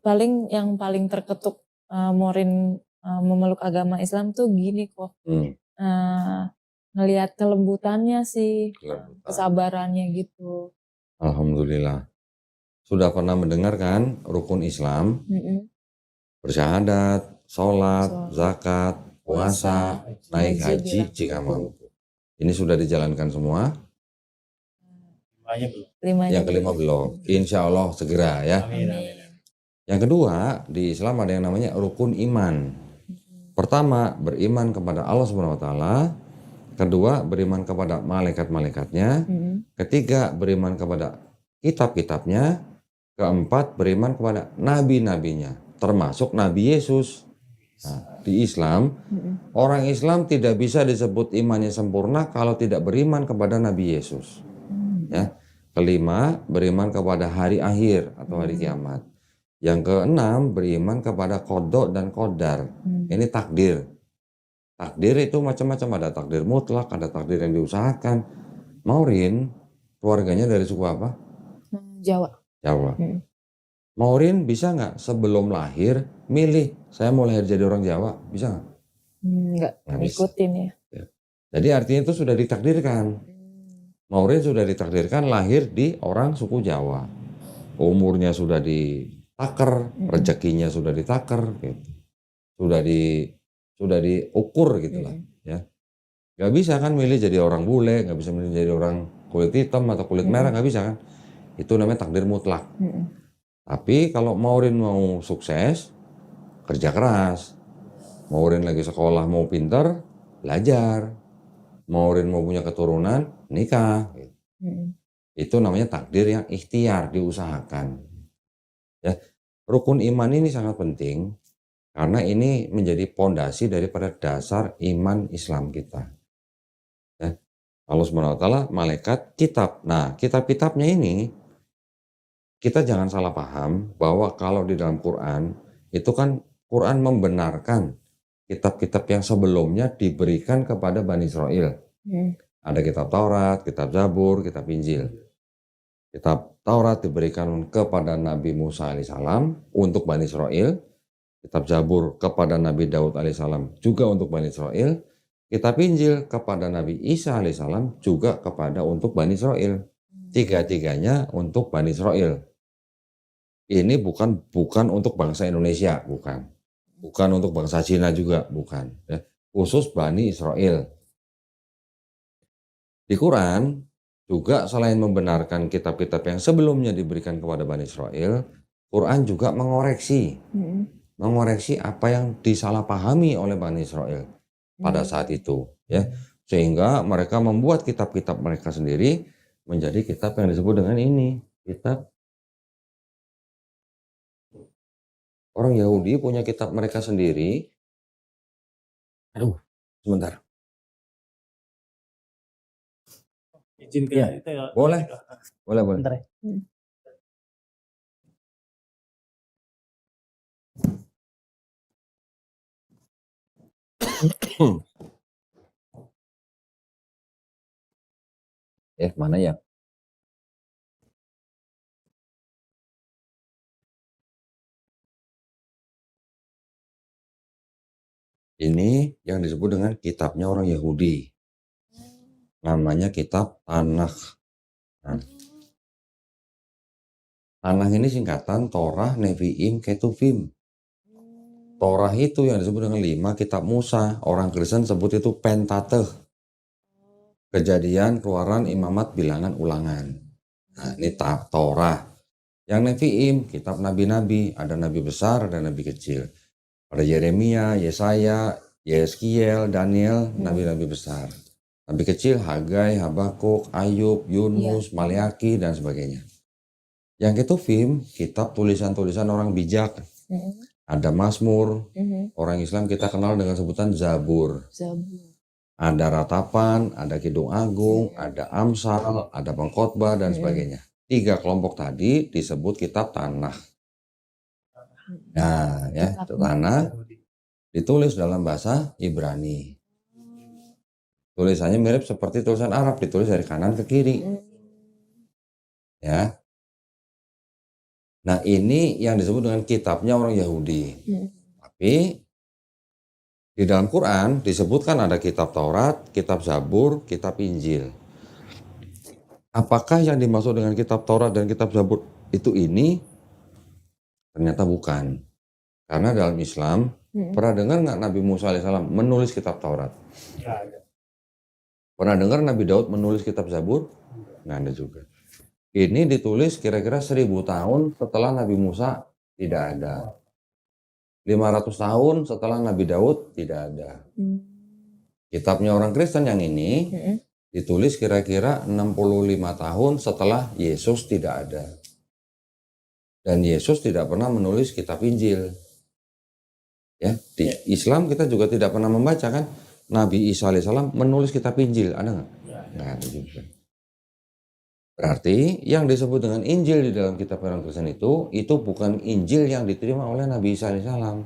Yang paling terketuk Morin memeluk agama Islam tuh gini kok. Ngelihat kelembutannya sih, kesabarannya gitu. Alhamdulillah. Sudah pernah mendengar kan rukun Islam? Bersyahadat, sholat, zakat, puasa, naik haji jika mampu. Ini sudah dijalankan semua? Yang kelima belum. Insya Allah segera ya. Yang kedua, di Islam ada yang namanya rukun iman. Pertama, beriman kepada Allah Subhanahu wa taala. Kedua, beriman kepada malaikat-malaikatnya. Ketiga, beriman kepada kitab-kitabnya. Keempat, beriman kepada nabi-nabinya, termasuk Nabi Yesus. Nah, di Islam, orang Islam tidak bisa disebut imannya sempurna kalau tidak beriman kepada Nabi Yesus. Ya. Kelima, beriman kepada hari akhir atau hari kiamat. Yang keenam, beriman kepada qada dan qadar. Ini takdir. Takdir itu macam-macam, ada takdir mutlak, ada takdir yang diusahakan. Maureen, keluarganya dari suku apa? Jawa. Maureen bisa nggak sebelum lahir milih, saya mau lahir jadi orang Jawa, bisa nggak? Nggak, ngikutin ya. Jadi artinya itu sudah ditakdirkan. Maureen sudah ditakdirkan lahir di orang suku Jawa. Umurnya sudah ditakar, rezekinya sudah ditakar, gitu. Sudah diukur gitulah, ya. Nggak bisa kan milih jadi orang bule, nggak bisa milih jadi orang kulit hitam atau kulit merah, nggak bisa kan? Itu namanya takdir mutlak. Tapi kalau Maureen mau sukses, kerja keras. Maurin lagi sekolah mau pinter, belajar. Maurin mau punya keturunan, nikah. Itu namanya takdir yang ikhtiar, diusahakan. Ya, rukun iman ini sangat penting karena ini menjadi pondasi daripada dasar iman Islam kita. Ya, Allah SWT, malaikat, kitab. Nah, kitab-kitabnya ini kita jangan salah paham bahwa kalau di dalam Quran itu kan Quran membenarkan kitab-kitab yang sebelumnya diberikan kepada Bani Israel. Ada kitab Taurat, kitab Zabur, kitab Injil. Kitab Taurat diberikan kepada Nabi Musa alaihissalam untuk Bani Israel. Kitab Zabur kepada Nabi Daud alaihissalam juga untuk Bani Israel. Kitab Injil kepada Nabi Isa alaihissalam juga untuk Bani Israel. Tiga-tiganya untuk Bani Israel. Ini bukan untuk bangsa Indonesia, bukan. Bukan untuk bangsa Cina juga, bukan. Ya. Khusus Bani Israel. Di Quran juga selain membenarkan kitab-kitab yang sebelumnya diberikan kepada Bani Israel, Quran juga mengoreksi. Mengoreksi apa yang disalahpahami oleh Bani Israel pada saat itu. Ya. Sehingga mereka membuat kitab-kitab mereka sendiri menjadi kitab yang disebut dengan ini. Kitab orang Yahudi punya kitab mereka sendiri. Aduh, sebentar. Izin ke itu ya. Boleh. Boleh. Bentar ya. Mana ya? Ini yang disebut dengan kitabnya orang Yahudi. Namanya kitab Tanakh. Nah, Tanakh ini singkatan Torah, Nevi'im, Ketuvim. Torah itu yang disebut dengan 5 kitab Musa. Orang Kristen sebut itu Pentateuch. Kejadian, Keluaran, Imamat, Bilangan, Ulangan. Nah, ini Torah. Yang Nevi'im, kitab nabi-nabi. Ada nabi besar, ada nabi kecil. Ada Yeremia, Yesaya, Yeskiel, Daniel, nabi-nabi besar. Nabi kecil, Hagai, Habakuk, Ayub, Yunus, Maleaki, dan sebagainya. Yang Ketuvim, kitab tulisan-tulisan orang bijak. Ada Mazmur, orang Islam kita kenal dengan sebutan Zabur. Ada Ratapan, ada Kidung Agung, ada Amsal, ada Pengkhotbah, dan sebagainya. 3 kelompok tadi disebut kitab Tanakh. Nah, ya, Tanakh ditulis dalam bahasa Ibrani. Tulisannya mirip seperti tulisan Arab, ditulis dari kanan ke kiri. Ya. Nah, ini yang disebut dengan kitabnya orang Yahudi. Tapi di dalam Quran disebutkan ada kitab Taurat, kitab Zabur, kitab Injil. Apakah yang dimaksud dengan kitab Taurat dan kitab Zabur itu ini? Ternyata bukan. Karena dalam Islam, pernah dengar nggak Nabi Musa alaihissalam menulis kitab Taurat? Nggak ada. Pernah dengar Nabi Daud menulis kitab Zabur? Nggak ada juga. Ini ditulis kira-kira 1000 tahun setelah Nabi Musa tidak ada. 500 tahun setelah Nabi Daud tidak ada. Kitabnya orang Kristen yang ini ditulis kira-kira 65 tahun setelah Yesus tidak ada. Dan Yesus tidak pernah menulis kitab Injil. Ya, di Islam kita juga tidak pernah membaca kan Nabi Isa alaihissalam menulis kitab Injil, ada nggak? Nggak ada juga. Berarti yang disebut dengan Injil di dalam kitab orang Kristen itu bukan Injil yang diterima oleh Nabi Isa alaihissalam.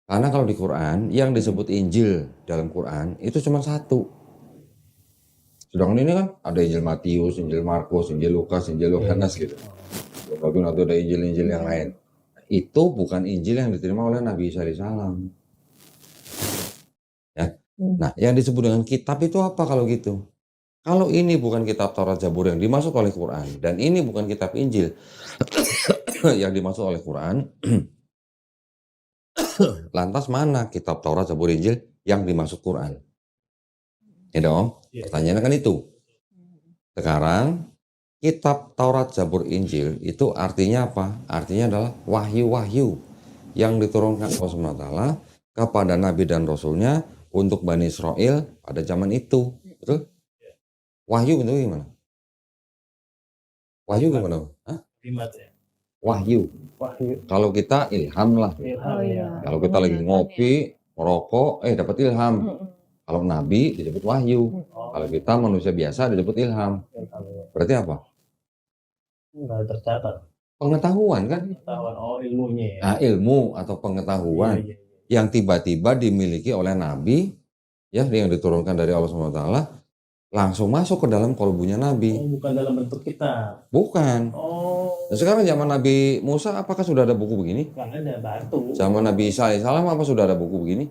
Karena kalau di Quran yang disebut Injil dalam Quran itu cuma 1. Sedangkan ini kan ada Injil Matius, Injil Markus, Injil Lukas, Injil Yohanes gitu. Lalu nanti ada Injil-Injil yang lain. Itu bukan Injil yang diterima oleh Nabi Isa alaihissalam. Ya. Nah, yang disebut dengan kitab itu apa kalau gitu? Kalau ini bukan kitab Taurat Zabur yang dimaksud oleh Quran dan ini bukan kitab Injil yang dimaksud oleh Quran, lantas mana kitab Taurat Zabur Injil yang dimaksud Quran? Ya dong, pertanyaannya kan itu. Sekarang kitab Taurat Zabur Injil itu artinya apa? Artinya adalah wahyu-wahyu yang diturunkan Allah SWT kepada Nabi dan Rasulnya untuk Bani Israel pada zaman itu. Betul? Wahyu itu gimana? Wahyu gimana? Hah? Jimat ya. Wahyu. Wahyu. Kalau kita ilham lah. Ilham, ya. Kalau kita lagi ngopi, merokok, dapat ilham. Kalau Nabi disebut wahyu. Kalau kita manusia biasa disebut ilham. Berarti apa? Nggak tercatat. Pengetahuan kan? Pengetahuan, ilmunya ya. Nah, ilmu atau pengetahuan Iya. yang tiba-tiba dimiliki oleh Nabi, ya, yang diturunkan dari Allah SWT, langsung masuk ke dalam kolbunya Nabi. Oh, bukan dalam bentuk kita. Bukan. Oh. Nah, sekarang zaman Nabi Musa, apakah sudah ada buku begini? Nggak ada, batu. Zaman Nabi Isa AS, apa sudah ada buku begini?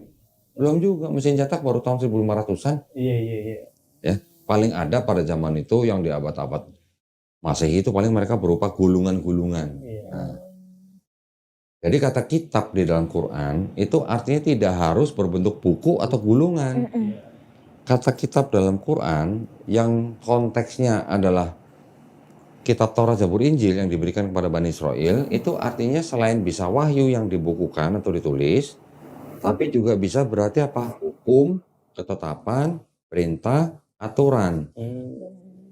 Belum juga. Mesin cetak baru tahun 1500-an. Iya. Ya, paling ada pada zaman itu yang di abad-abad Masehi itu paling mereka berupa gulungan-gulungan. Iya. Nah, jadi kata kitab di dalam Quran itu artinya tidak harus berbentuk buku atau gulungan. Kata kitab dalam Quran yang konteksnya adalah kitab Taurat, Zabur, Injil yang diberikan kepada Bani Israel, itu artinya selain bisa wahyu yang dibukukan atau ditulis, tapi juga bisa berarti apa? Hukum, ketetapan, perintah, aturan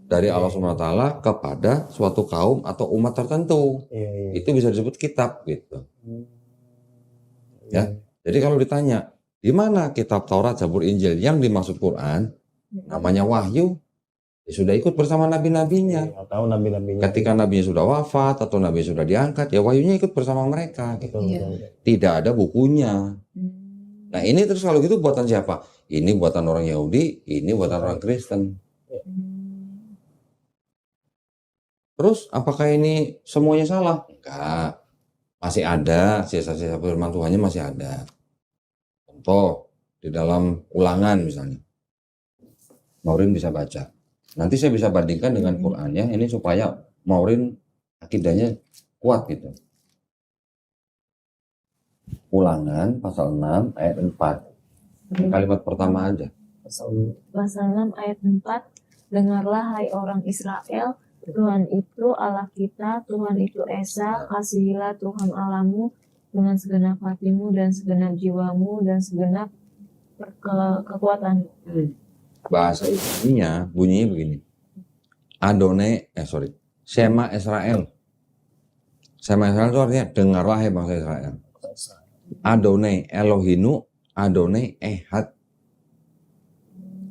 dari Allah SWT kepada suatu kaum atau umat tertentu. Iya. Itu bisa disebut kitab gitu. Ya. Jadi kalau ditanya, di mana kitab Taurat, Zabur, Injil yang dimaksud Quran, namanya wahyu, ya sudah ikut bersama nabi-nabinya. Tahu nabi-nabinya. Ketika nabinya sudah wafat atau nabi sudah diangkat, ya wahyunya ikut bersama mereka. Gitu. Tidak ada bukunya. Nah ini terus kalau gitu buatan siapa? Ini buatan orang Yahudi, ini buatan orang Kristen. Terus apakah ini semuanya salah? Enggak. Masih ada sisa-sisa firman Tuhannya, masih ada. Contoh di dalam Ulangan misalnya. Maureen bisa baca. Nanti saya bisa bandingkan dengan Qurannya ini supaya Maureen akidahnya kuat gitu. Ulangan pasal 6 ayat 4. Kalimat pertama aja. Pasal 6 ayat 4. Dengarlah hai orang Israel, Tuhan itu Allah kita, Tuhan itu Esa, kasihilah Tuhan Allahmu dengan segenap hatimu dan segenap jiwamu dan segenap kekuatan. Bahasa Ibraninya bunyinya begini. Shema Israel. Shema Israel itu artinya dengarlah hai bangsa Israel. Adonai Elohinu, Adonai Ehad.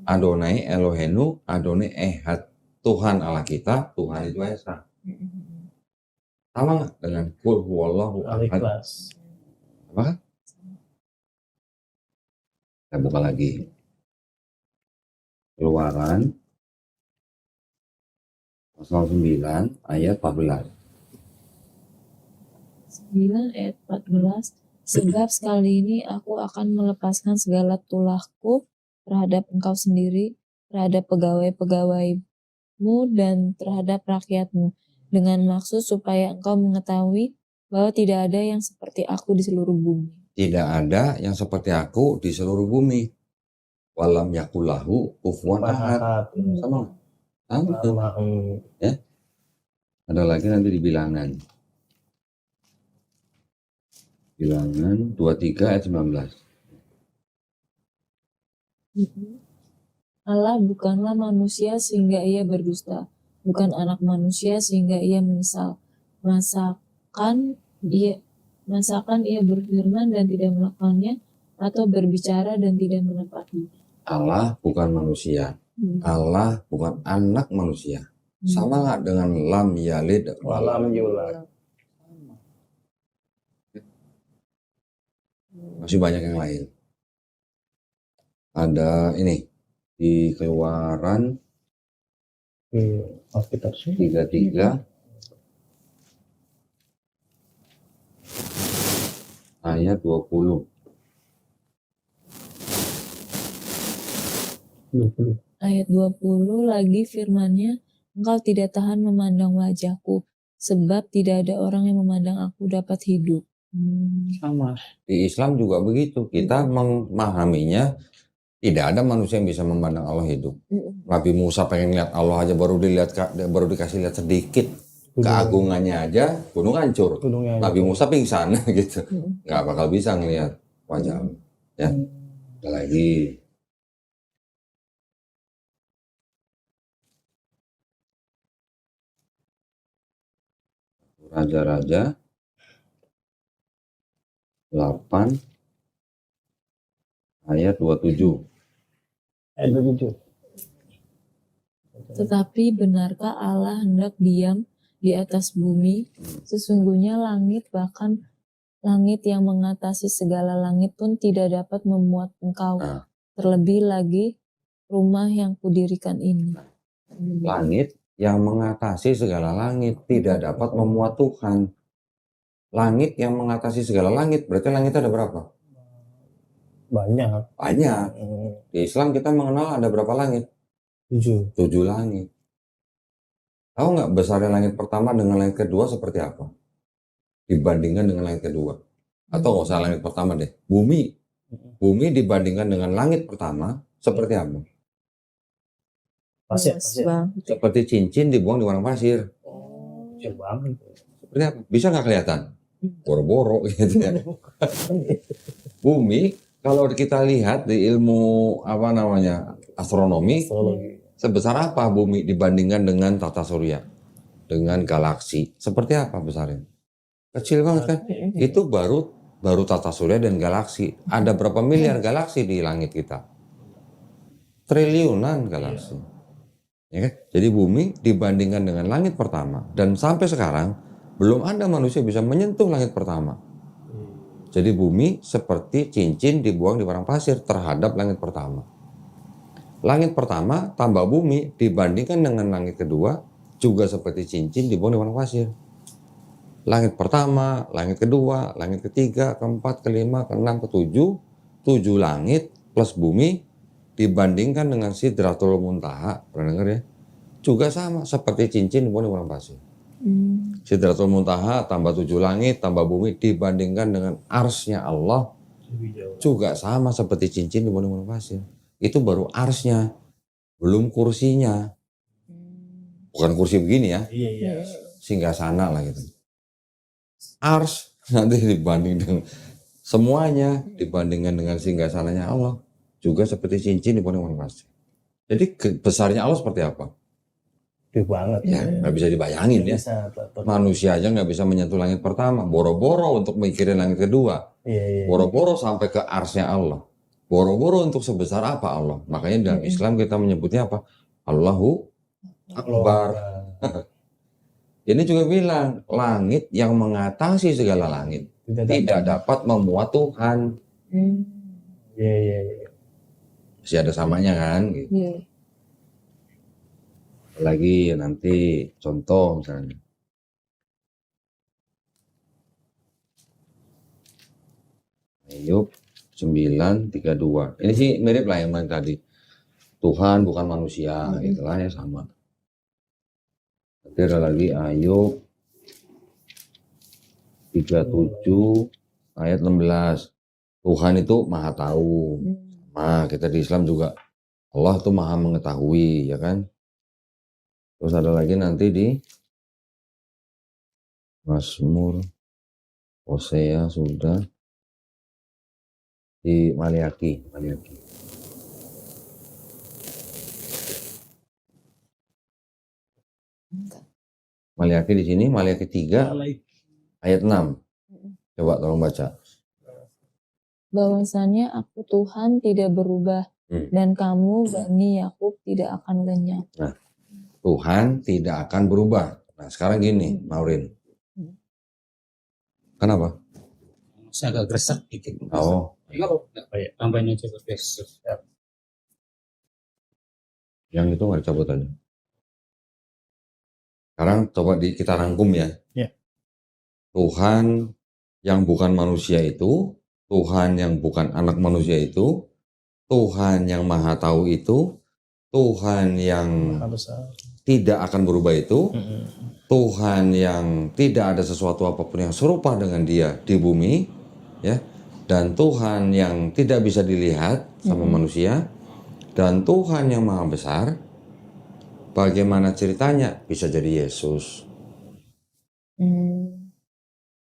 Adonai Elohenu, Adonai Ehad. Tuhan Allah kita, Tuhan itu Esa. Sama nggak dengan Qul huwallahu ahad? Apa? Kita buka lagi. Keluaran pasal 9 ayat 14. 9 ayat 14. Sebab sekali ini aku akan melepaskan segala tulahku terhadap engkau sendiri, terhadap pegawai-pegawaimu dan terhadap rakyatmu, dengan maksud supaya engkau mengetahui bahwa tidak ada yang seperti aku di seluruh bumi. Tidak ada yang seperti aku di seluruh bumi. Walam yakulahu kufuwan ahad. Sama. Ya. Ada lagi nanti di Bilangan. Bilangan 23 ayat 19. Allah bukanlah manusia sehingga ia berdusta, bukan anak manusia sehingga ia menyesal. Masakan ia berfirman dan tidak melakukannya, atau berbicara dan tidak menepati. Allah bukan manusia. Allah bukan anak manusia. Sama nggak dengan lam yalid walam yulad? Masih banyak yang lain. Ada ini di Keluaran 33 ayat 20. Ayat 20 lagi firman-Nya, engkau tidak tahan memandang wajahku, sebab tidak ada orang yang memandang aku dapat hidup. Sama. Di Islam juga begitu. Kita memahaminya tidak ada manusia yang bisa memandang Allah hidup. Nabi Musa pengen lihat Allah aja baru dikasih lihat sedikit. keagungannya aja gunung hancur. Gunungnya Nabi hancur. Musa pingsan gitu. Nggak bakal bisa ngelihat wajah Allah. Ya. Ada lagi. Raja-Raja 8 ayat 27. Ayat 27. Tetapi benarkah Allah hendak diam di atas bumi? Sesungguhnya langit, bahkan langit yang mengatasi segala langit pun tidak dapat memuat engkau. Nah. Terlebih lagi rumah yang kudirikan ini. Langit yang mengatasi segala langit tidak dapat memuat Tuhan. Langit yang mengatasi segala langit, berarti langit ada berapa? Banyak. Banyak. Di Islam kita mengenal ada berapa langit? 7. 7 langit. Tahu nggak besarnya langit pertama dengan langit kedua seperti apa? Dibandingkan dengan langit kedua. Atau nggak usah langit pertama deh. Bumi. Bumi dibandingkan dengan langit pertama seperti apa? Pasir. Seperti cincin dibuang di padang pasir. Kecil banget. Seperti apa? Bisa nggak kelihatan? Boro-boro gitu ya. Bumi kalau kita lihat di ilmu astronomi, sebesar apa bumi dibandingkan dengan tata surya, dengan galaksi? Seperti apa besarnya? Kecil banget kan? Itu baru tata surya dan galaksi. Ada berapa miliar galaksi di langit kita? Triliunan galaksi. Ya kan? Jadi bumi dibandingkan dengan langit pertama dan sampai sekarang belum ada manusia bisa menyentuh langit pertama. Jadi bumi seperti cincin dibuang di padang pasir terhadap langit pertama. Langit pertama tambah bumi dibandingkan dengan langit kedua juga seperti cincin dibuang di padang pasir. Langit pertama, langit kedua, langit ketiga, keempat, kelima, keenam, ketujuh, 7 langit plus bumi dibandingkan dengan Sidratul Muntaha, pernah dengar ya? Juga sama seperti cincin dibuang di padang pasir. Sidratul Muntaha tambah 7 langit tambah bumi dibandingkan dengan arsnya Allah juga sama seperti cincin dibuang di padang pasir. Itu baru arsnya, belum kursinya. Bukan kursi begini ya, singgasana lah gitu. Ars nanti dibanding dengan semuanya dibandingkan dengan singgasananya Allah juga seperti cincin di padang pasir. Jadi besarnya Allah seperti apa? Gede banget. Ya nggak bisa dibayangin ya. Manusia aja nggak bisa menyentuh langit pertama. Boro-boro untuk mikirin langit kedua. Boro-boro sampai ke arsnya Allah. Boro-boro untuk sebesar apa Allah. Makanya dalam Islam kita menyebutnya apa? Allahu Akbar. Ini juga bilang langit yang mengatasi segala langit tidak dapat memuat Tuhan. Masih ada samanya kan? Gitu. Lagi nanti contoh misalnya. Ayub 9:32. Ini sih mirip lah yang tadi. Tuhan bukan manusia, itulah ya sama. Nanti ada lagi Ayub 37 ayat 16. Tuhan itu maha tahu. Nah, kita di Islam juga Allah itu maha mengetahui, ya kan? Terus ada lagi nanti di Mazmur, Hosea sudah, di Maliaki. Maliaki di sini, Maliaki 3 ayat 6. Coba tolong baca. Bahwasanya aku Tuhan tidak berubah dan kamu Bani Yakub tidak akan lenyap. Nah, Tuhan tidak akan berubah. Nah, sekarang gini, Maurin. Kenapa? Saya agak gresek dikit. Oh. Tambahin aja besok. Yang itu nggak dicabut aja. Sekarang coba kita rangkum ya. Tuhan yang bukan manusia itu, Tuhan yang bukan anak manusia itu, Tuhan yang maha tahu itu, Tuhan yang tidak akan berubah itu, Tuhan yang tidak ada sesuatu apapun yang serupa dengan dia di bumi, ya, dan Tuhan yang tidak bisa dilihat sama manusia, dan Tuhan yang maha besar. Bagaimana ceritanya? Bisa jadi Yesus.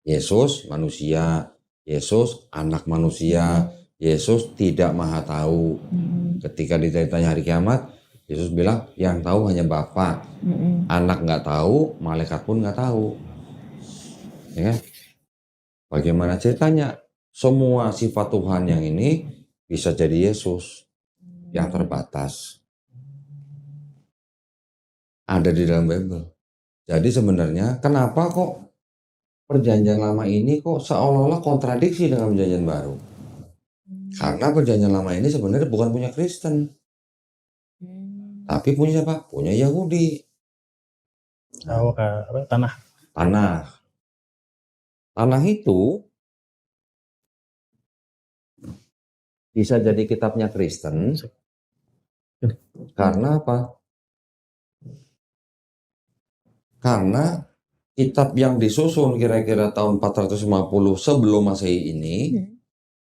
Yesus manusia, Yesus anak manusia, Yesus tidak maha tahu. Ketika ditanya hari kiamat, Yesus bilang yang tahu hanya Bapa. Anak nggak tahu, malaikat pun nggak tahu. Ya, bagaimana ceritanya? Semua sifat Tuhan yang ini bisa jadi Yesus yang terbatas. Ada di dalam Bible. Jadi sebenarnya kenapa kok perjanjian lama ini kok seolah-olah kontradiksi dengan perjanjian baru? Karena perjanjian lama ini sebenarnya bukan punya Kristen. Tapi punya siapa? Punya Yahudi. Tanah. Tanah itu bisa jadi kitabnya Kristen. Karena apa? Karena kitab yang disusun kira-kira tahun 450 sebelum Masehi ini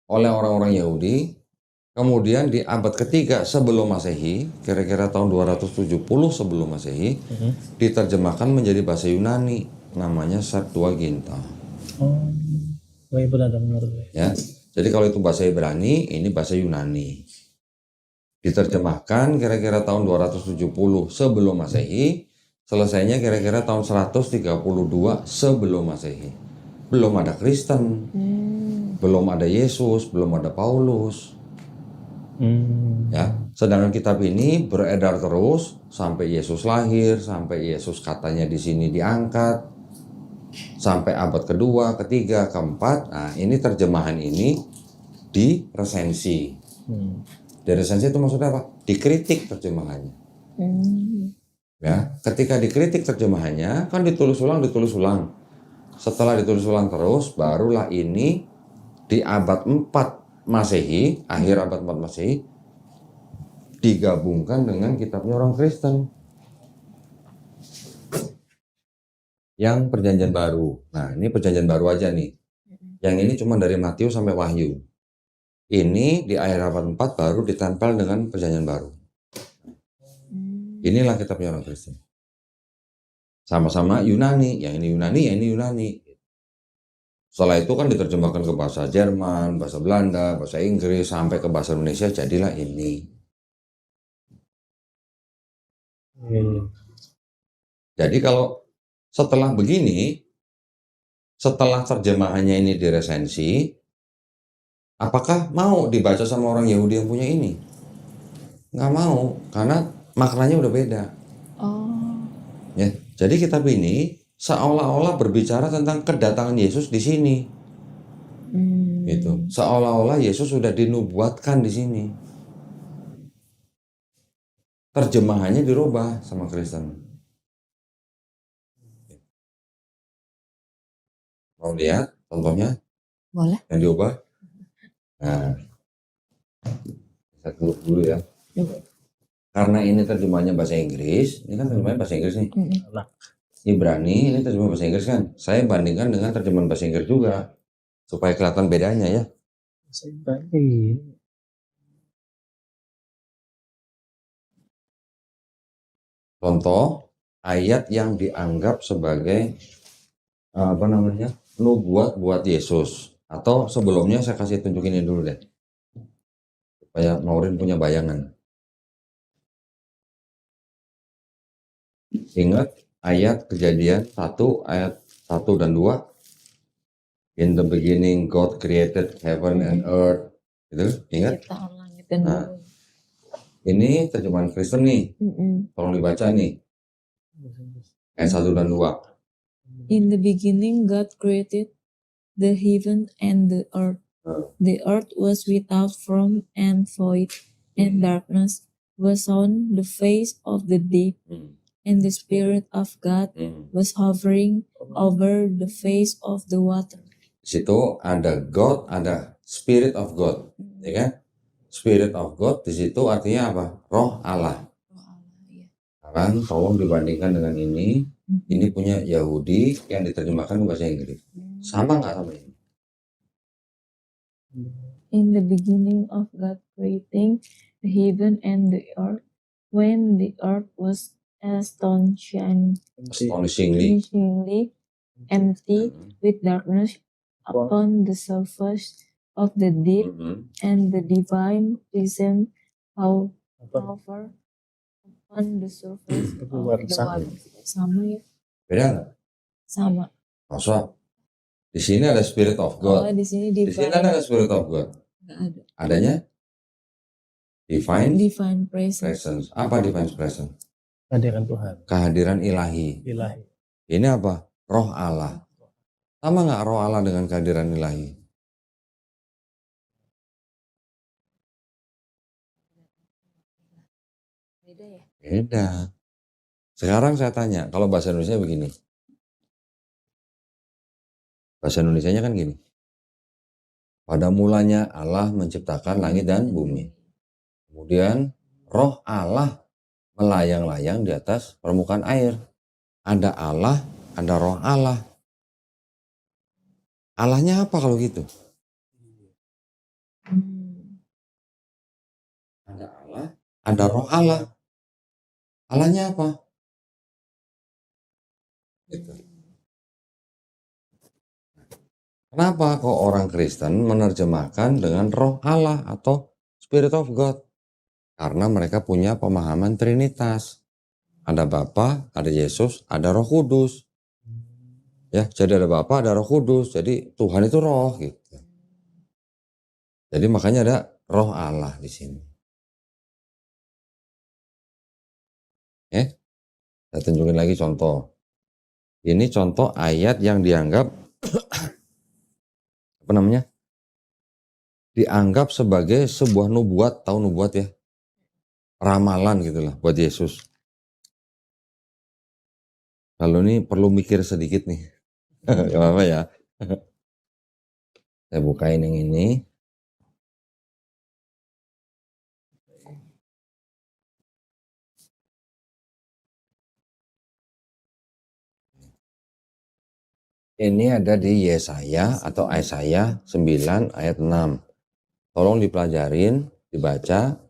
oleh orang-orang Yahudi, kemudian di abad ketiga sebelum Masehi, kira-kira tahun 270 sebelum Masehi, diterjemahkan menjadi bahasa Yunani, namanya Septuaginta. Ya, jadi kalau itu bahasa Ibrani, ini bahasa Yunani. Diterjemahkan kira-kira tahun 270 sebelum Masehi, selesainya kira-kira tahun 132 sebelum Masehi. Belum ada Kristen, belum ada Yesus, belum ada Paulus. Ya, sedangkan kitab ini beredar terus sampai Yesus lahir, sampai Yesus katanya di sini diangkat, sampai abad kedua, ketiga, keempat. Nah, ini terjemahan ini diresensi. Diresensi itu maksudnya apa? Dikritik terjemahannya. Ya, ketika dikritik terjemahannya kan ditulis ulang. Setelah ditulis ulang terus, barulah ini di abad 4 Masehi, akhir abad 4 Masehi, digabungkan dengan kitabnya orang Kristen yang perjanjian baru. Nah, ini perjanjian baru aja nih. Yang ini cuma dari Matius sampai Wahyu. Ini di akhir abad 4 baru ditempel dengan perjanjian baru. Inilah kitabnya orang Kristen. Sama-sama Yunani, yang ini Yunani, yang ini Yunani. Setelah itu kan diterjemahkan ke bahasa Jerman, bahasa Belanda, bahasa Inggris, sampai ke bahasa Indonesia, jadilah ini. Jadi kalau setelah begini, setelah terjemahannya ini diresensi, apakah mau dibaca sama orang Yahudi yang punya ini? Nggak mau, karena maknanya udah beda. Ya, jadi kitab ini seolah-olah berbicara tentang kedatangan Yesus di sini. Gitu. Seolah-olah Yesus sudah dinubuatkan di sini. Terjemahannya dirubah sama Kristen. Mau lihat contohnya? Boleh. Yang diubah? Nah, saya tunggu dulu ya. Karena ini terjemahannya bahasa Inggris, ini kan terjemahannya bahasa Inggris nih. Ibrani, ini terjemahan bahasa Inggris kan. Saya bandingkan dengan terjemahan bahasa Inggris juga, supaya kelihatan bedanya ya. Contoh ayat yang dianggap sebagai nubuat buat Yesus, atau sebelumnya saya kasih tunjukin ini dulu deh, supaya Maureen punya bayangan. Ingat ayat Kejadian 1 ayat 1 dan 2. In the beginning God created heaven and earth. Itu ingat? Nah, ini terjemahan Kristen nih. Tolong dibaca nih. Ayat 1 dan 2. In the beginning God created the heaven and the earth. The earth was without form and void, and darkness was on the face of the deep. And the Spirit of God was hovering over the face of the water. Di situ ada God, ada Spirit of God, ya kan? Spirit of God di situ artinya apa? Roh Allah. Kan, tolong dibandingkan dengan ini. Ini punya Yahudi yang diterjemahkan ke bahasa Inggris. Sama nggak sama ini? In the beginning of God creating the heaven and the earth, when the earth was astonishingly empty with darkness upon the surface of the deep, and the divine presence hover upon the surface of the water. Sama ya? Beda nggak? Sama. Masa? Di sini ada Spirit of God. Oh, di sini Di sini ada nggak Spirit of God? Nggak ada. Adanya? Divine presence. Presence. Apa divine presence? Kehadiran Tuhan. Kehadiran ilahi. Ilahi. Ini apa? Roh Allah. Sama nggak roh Allah dengan kehadiran ilahi? Beda ya? Beda. Sekarang saya tanya, kalau bahasa Indonesia begini. Bahasa Indonesianya kan gini. Pada mulanya Allah menciptakan langit dan bumi. Kemudian roh Allah melayang-layang di atas permukaan air. Ada Allah, ada roh Allah. Allahnya apa kalau gitu? Ada Allah, ada roh Allah. Allahnya apa? Gitu. Kenapa kok orang Kristen menerjemahkan dengan roh Allah atau Spirit of God? Karena mereka punya pemahaman Trinitas. Ada Bapa, ada Yesus, ada Roh Kudus. Ya, jadi ada Bapa, ada Roh Kudus. Jadi Tuhan itu roh gitu. Jadi makanya ada roh Allah di sini. Saya tunjukin lagi contoh. Ini contoh ayat yang dianggap apa namanya? Dianggap sebagai sebuah nubuat, tahu nubuat ya? Ramalan gitulah buat Yesus. Kalau ini perlu mikir sedikit nih. Gak apa-apa ya. Saya bukain yang ini. Ini ada di Yesaya atau Yesaya 9 ayat 6. Tolong dipelajarin, dibaca.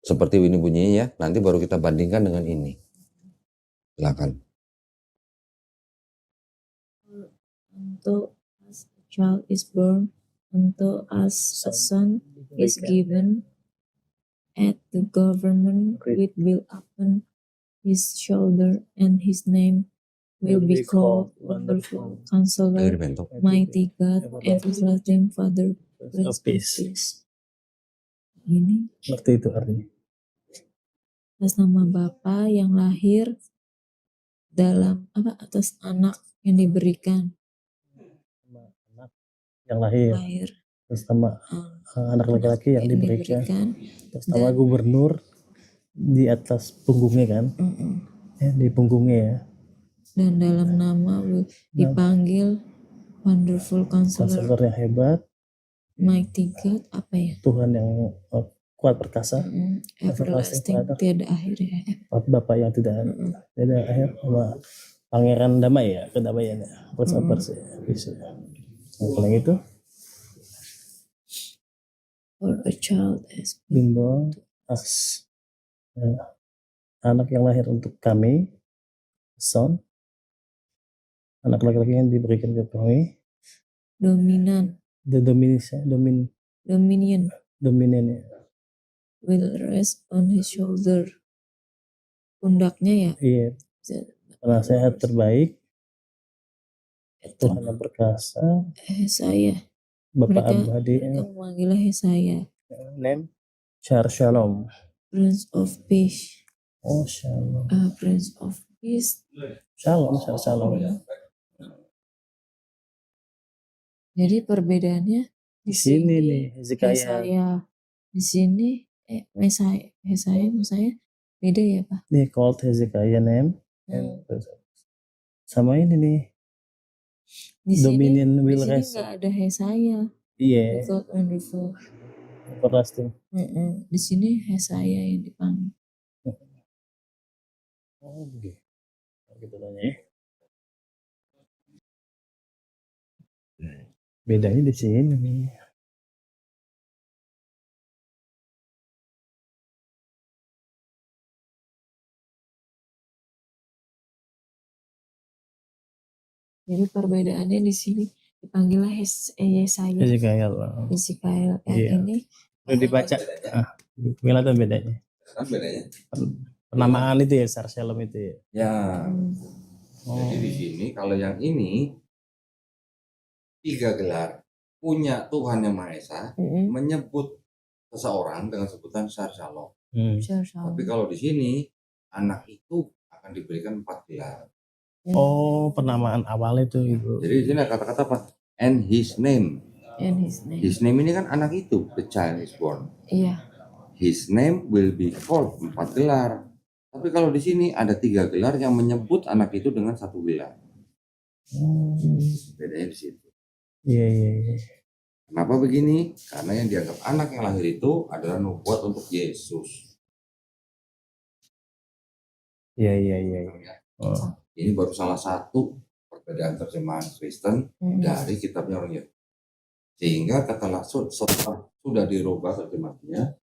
Seperti ini bunyinya ya. Nanti baru kita bandingkan dengan ini. Silakan. Unto us a child is born, unto us a son is given, and the government will upon his shoulder, and his name will be called Wonderful Counselor, Mighty God, Everlasting Father, Prince of Peace. Ini Seperti itu artinya. atas nama Bapa yang lahir dalam atas anak yang diberikan. Anak yang lahir. Terus nama anak laki-laki yang diberikan. Terus nama gubernur di atas punggungnya kan. Di punggungnya ya. Dan dalam nama dipanggil Wonderful Counselor yang hebat, Mighty God, apa ya? Tuhan yang kuat perkasa, Everlasting, tiada akhir ya. Bapa yang tidak ada akhir, sama Pangeran Damai ya, kedamaian ya, Prince bisa. Yang itu For a child has been born as anak yang lahir untuk kami, son, anak laki-laki yang diberikan ke kami, dominion ya. Will rest on his shoulder. Pundaknya ya. Iya. Karena sehat terbaik, Tuhan yang perkasa, Yesaya. Bapak abadi, memanggilnya Yesaya. Name Shalom, Prince of Peace. Oh Shalom. Prince of Peace. Shalom. Jadi perbedaannya di sini nih, Yesaya. Di sini Yesaya beda ya Pak? Nih called Hezekiah name. Sama ini nih. Di Dominion sini, will di sini rest. nggak ada Yesaya. Iya. Wonderful. Everlasting. Di sini Yesaya yang dipanggil. Oh begitu. Gitu tanya. Bedanya di sini nih. Jadi perbedaannya di sini dipanggilnya Yesaya, Hezekiel. yang Iya. ini Udah dibaca. Kelihatan bedanya. Kan bedanya. Penamaan itu ya, Sar Shalom itu ya. Ya. Oh. Jadi di sini kalau yang ini 3 gelar punya Tuhan Yang Maha Esa menyebut seseorang dengan sebutan Shar Shalom. Tapi kalau di sini anak itu akan diberikan 4 gelar. Oh, penamaan awal itu Ibu. Jadi di sini kata-kata apa? And his name. His name ini kan anak itu, the child is born. Iya. His name will be called, 4 gelar. Tapi kalau di sini ada 3 gelar yang menyebut anak itu dengan 1 gelar. Bedanya di situ. Iya. Kenapa begini? Karena yang dianggap anak yang lahir itu adalah nubuat untuk Yesus. Iya. Oh. Ini baru salah satu perbedaan terjemahan Kristen dari kitabnya orang Yahudi. Sehingga setelah sudah dirubah terjemahannya,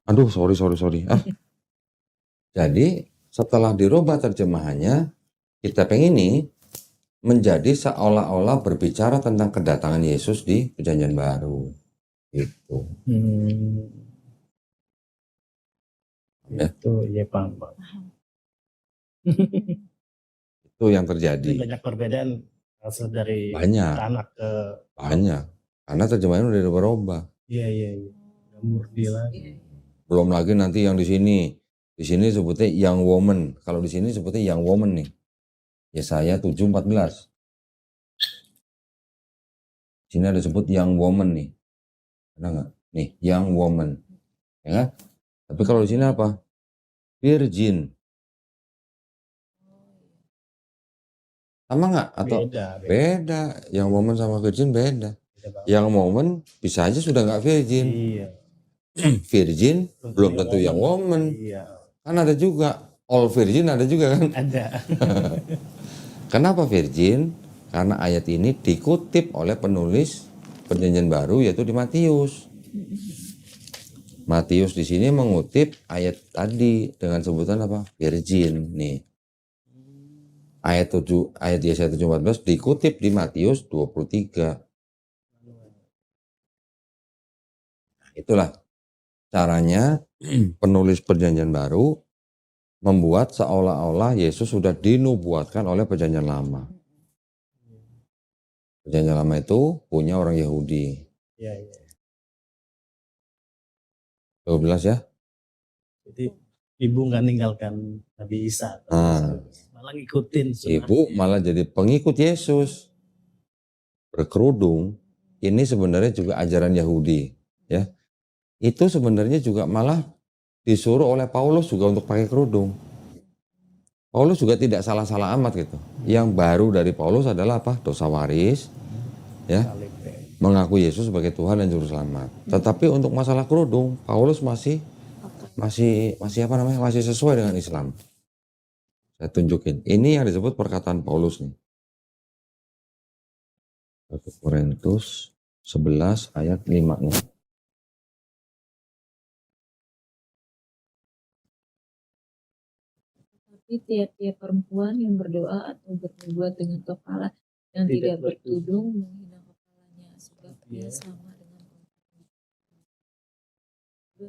aduh sorry. Jadi setelah dirubah terjemahannya, kitab yang ini menjadi seolah-olah berbicara tentang kedatangan Yesus di Perjanjian Baru. Gitu. Ya. Itu ya paham. Itu yang terjadi. Banyak perbedaan dari banyak. Anak ke banyak. Karena terjemahan udah berubah. Iya. Murni lagi. Belum lagi nanti yang di sini. Di sini sebutnya young woman. Kalau di sini sebutnya young woman nih. Yesaya 7:14. Sini ada sebut young woman nih. Ada nggak? Nih, young woman. Ya kan? Tapi kalau di sini apa? Virgin. Sama nggak? Atau beda. Young woman sama virgin beda. Young woman bisa aja sudah nggak virgin. Iya. Virgin belum tentu young woman. Iya. Kan ada juga. All virgin ada juga kan? Ada. Kenapa virgin? Karena ayat ini dikutip oleh penulis Perjanjian Baru yaitu di Matius. Matius di sini mengutip ayat tadi dengan sebutan apa? Virgin nih. Ayat Yesaya 7:14 dikutip di Matius 23. Itulah caranya penulis Perjanjian Baru membuat seolah-olah Yesus sudah dinubuatkan oleh Perjanjian Lama. Perjanjian Lama itu punya orang Yahudi. Iya. 12 ya. Jadi ibu nggak ninggalkan Nabi Isa. Malah ngikutin. Ibu malah jadi pengikut Yesus. Berkerudung. Ini sebenarnya juga ajaran Yahudi. Ya. Itu sebenarnya juga malah disuruh oleh Paulus juga untuk pakai kerudung. Paulus juga tidak salah-salah amat gitu. Yang baru dari Paulus adalah apa? Dosa waris. Ya. Mengaku Yesus sebagai Tuhan dan Juru Selamat. Tetapi untuk masalah kerudung, Paulus masih apa namanya? Masih sesuai dengan Islam. Saya tunjukin. Ini yang disebut perkataan Paulus nih. 1 Korintus 11 ayat 5-nya. Tapi tiap-tiap perempuan yang berdoa atau bernubuat dengan kepala yang tidak bertudung menghina kepalanya, sebab ia sama dengan perempuan.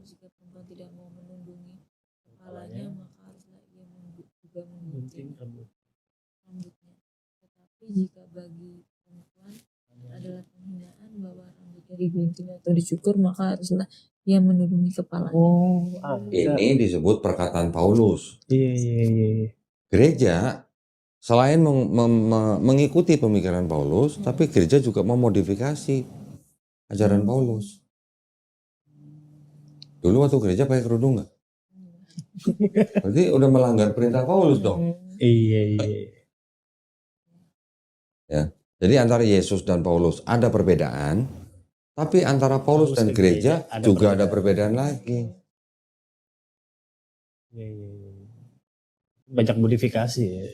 Jika perempuan tidak mau menundungi kepalanya, maka haruslah ia juga menggunting rambutnya. Tetapi jika bagi perempuan adalah penghinaan bahwa rambutnya digunting atau dicukur, maka haruslah ia menundungi kepalanya. Ini disebut perkataan Paulus. Iya. Gereja selain mengikuti pemikiran Paulus, tapi gereja juga memodifikasi ajaran Paulus. Dulu waktu gereja pakai kerudung nggak? Berarti udah melanggar perintah Paulus dong. Iya. Ya. Jadi antara Yesus dan Paulus ada perbedaan, tapi antara Paulus dan gereja juga ada perbedaan lagi. Iya. Banyak modifikasi ya.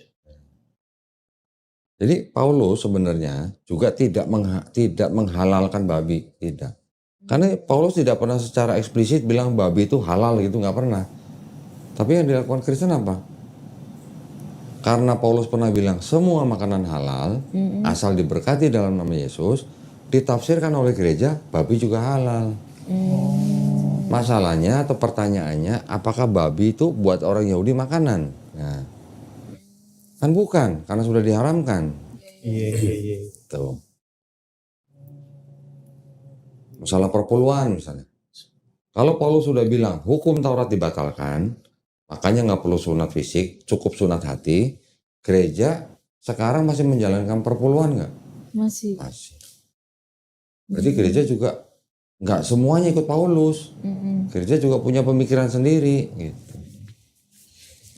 Jadi Paulus sebenarnya juga tidak menghalalkan babi, tidak. Karena Paulus tidak pernah secara eksplisit bilang babi itu halal gitu, nggak pernah. Tapi yang dilakukan Kristen apa? Karena Paulus pernah bilang semua makanan halal asal diberkati dalam nama Yesus, ditafsirkan oleh gereja babi juga halal. Masalahnya atau pertanyaannya, apakah babi itu buat orang Yahudi makanan? Nah, kan bukan, karena sudah diharamkan. Iya. Tuh. Masalah perpuluhan misalnya. Kalau Paulus sudah bilang hukum Taurat dibatalkan, makanya nggak perlu sunat fisik, cukup sunat hati. Gereja sekarang masih menjalankan perpuluhan nggak? Masih. Berarti gereja juga nggak semuanya ikut Paulus. Gereja juga punya pemikiran sendiri. Gitu.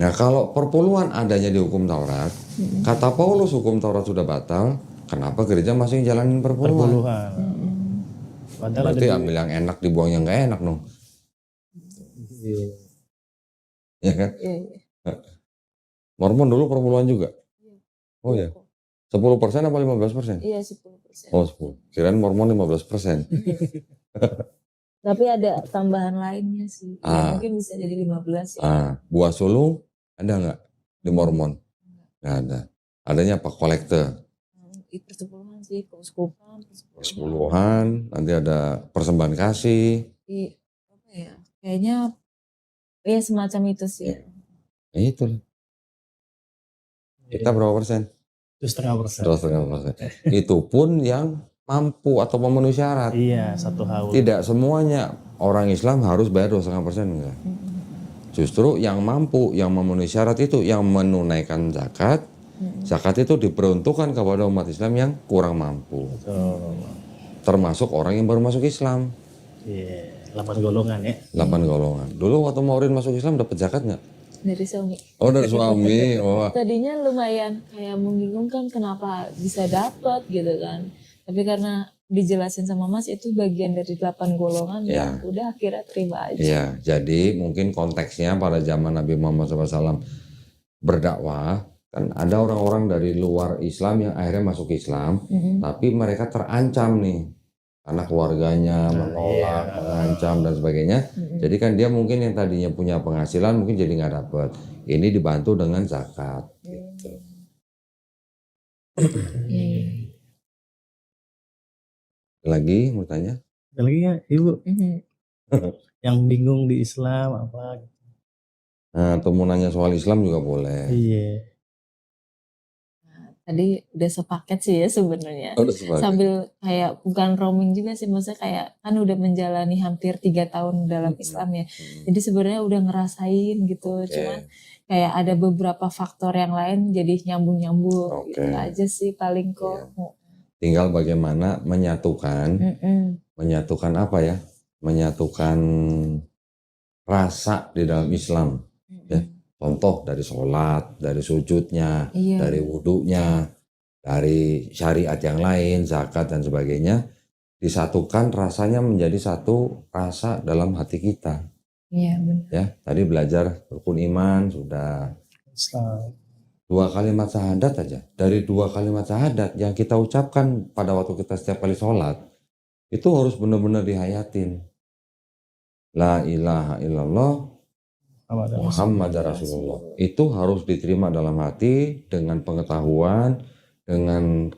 Nah kalau perpuluhan adanya di hukum Taurat, kata Paulus hukum Taurat sudah batal, kenapa gereja masih jalanin perpuluhan? Berarti ambil yang enak dibuang yang nggak enak dong. Ya kan? Mormon dulu perpuluhan juga? Oh ya? 10% apa 15%? Iya 10%. Oh 10. Kirain Mormon 15%. Tapi ada tambahan lainnya sih. Ya, mungkin bisa jadi 15 ya. Buah sulung ada nggak di Mormon? Nggak ada. Adanya apa? Kolektor. Persepuluhan sih, keuskupan. Persepuluhan, nanti ada persembahan kasih. Apa ya? Kayaknya ya semacam itu sih. Ya itu. Kita berapa persen? 2,5%. 2,5%. Itu pun yang mampu atau memenuhi syarat. Iya, satu haul. Tidak semuanya orang Islam harus bayar 2,5%, enggak. Justru yang mampu, yang memenuhi syarat itu yang menunaikan zakat. Zakat itu diperuntukkan kepada umat Islam yang kurang mampu. Termasuk orang yang baru masuk Islam. Iya, 8 golongan ya. 8 golongan. Dulu waktu Maureen masuk Islam dapat zakat nggak? Dari suami. Oh dari suami. Oh. Tadinya lumayan kayak membingungkan kenapa bisa dapat gitu kan. Tapi karena dijelasin sama Mas itu bagian dari 8 golongan ya udah akhirnya terima aja. Iya, jadi mungkin konteksnya pada zaman Nabi Muhammad SAW berdakwah, kan ada orang-orang dari luar Islam yang akhirnya masuk Islam, tapi mereka terancam nih. Karena keluarganya menolak, mengancam dan sebagainya. Jadi kan dia mungkin yang tadinya punya penghasilan mungkin jadi nggak dapat. Ini dibantu dengan zakat. Gitu. Lagi mau tanya? Ada lagi ya Ibu? Yang bingung di Islam apa? Nah, atau mau nanya soal Islam juga boleh. Iya. Tadi udah sepaket sih ya sebenarnya. Sambil kayak bukan roaming juga sih, maksudnya kayak kan udah menjalani hampir 3 tahun dalam Islam ya. Jadi sebenarnya udah ngerasain gitu. Cuman kayak ada beberapa faktor yang lain jadi nyambung-nyambung gitu aja sih paling kok. Tinggal bagaimana menyatukan apa ya? Menyatukan rasa di dalam Islam. Ya. Contoh dari sholat, dari sujudnya, dari wudhunya, dari syariat yang lain, zakat dan sebagainya, disatukan rasanya menjadi satu rasa dalam hati kita. Iya benar. Ya, tadi belajar rukun iman sudah. 2 kalimat syahadat aja. Dari 2 kalimat syahadat yang kita ucapkan pada waktu kita setiap kali sholat, itu harus benar-benar dihayatin. La ilaha illallah Muhammad Rasulullah. Itu harus diterima dalam hati dengan pengetahuan, dengan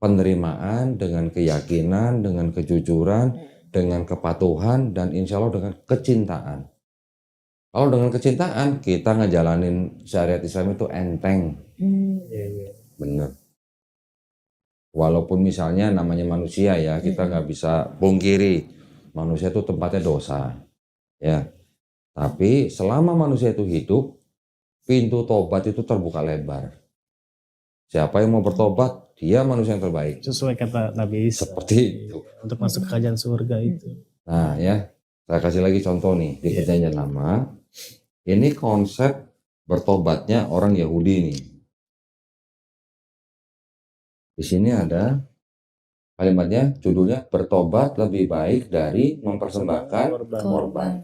penerimaan, dengan keyakinan, dengan kejujuran, dengan kepatuhan, dan insya Allah dengan kecintaan. Kalau dengan kecintaan, kita ngejalanin syariat Islam itu enteng. Bener. Walaupun misalnya namanya manusia ya, kita nggak bisa pungkiri. Manusia itu tempatnya dosa. Ya. Tapi selama manusia itu hidup, pintu tobat itu terbuka lebar. Siapa yang mau bertobat, dia manusia yang terbaik. Sesuai kata Nabi Isa. Seperti itu. Untuk masuk kerajaan surga itu. Nah ya, saya kasih lagi contoh nih di Perjanjian Lama. Ini konsep bertobatnya orang Yahudi nih. Di sini ada kalimatnya, judulnya bertobat lebih baik dari mempersembahkan korban.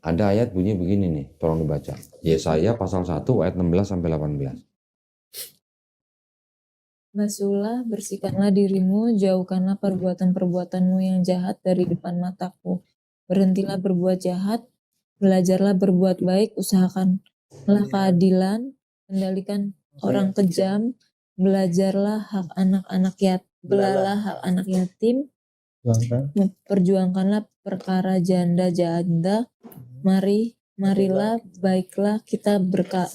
Ada ayat bunyi begini nih, tolong dibaca. Yesaya pasal 1 ayat 16 sampai 18. Basuhlah, bersihkanlah dirimu, jauhkanlah perbuatan-perbuatanmu yang jahat dari depan mataku. Berhentilah berbuat jahat, Belajarlah berbuat baik, usahakanlah keadilan, kendalikan orang kejam, belajarlah hak belalah hak anak yatim, perjuangkanlah perkara janda-janda, marilah baiklah kita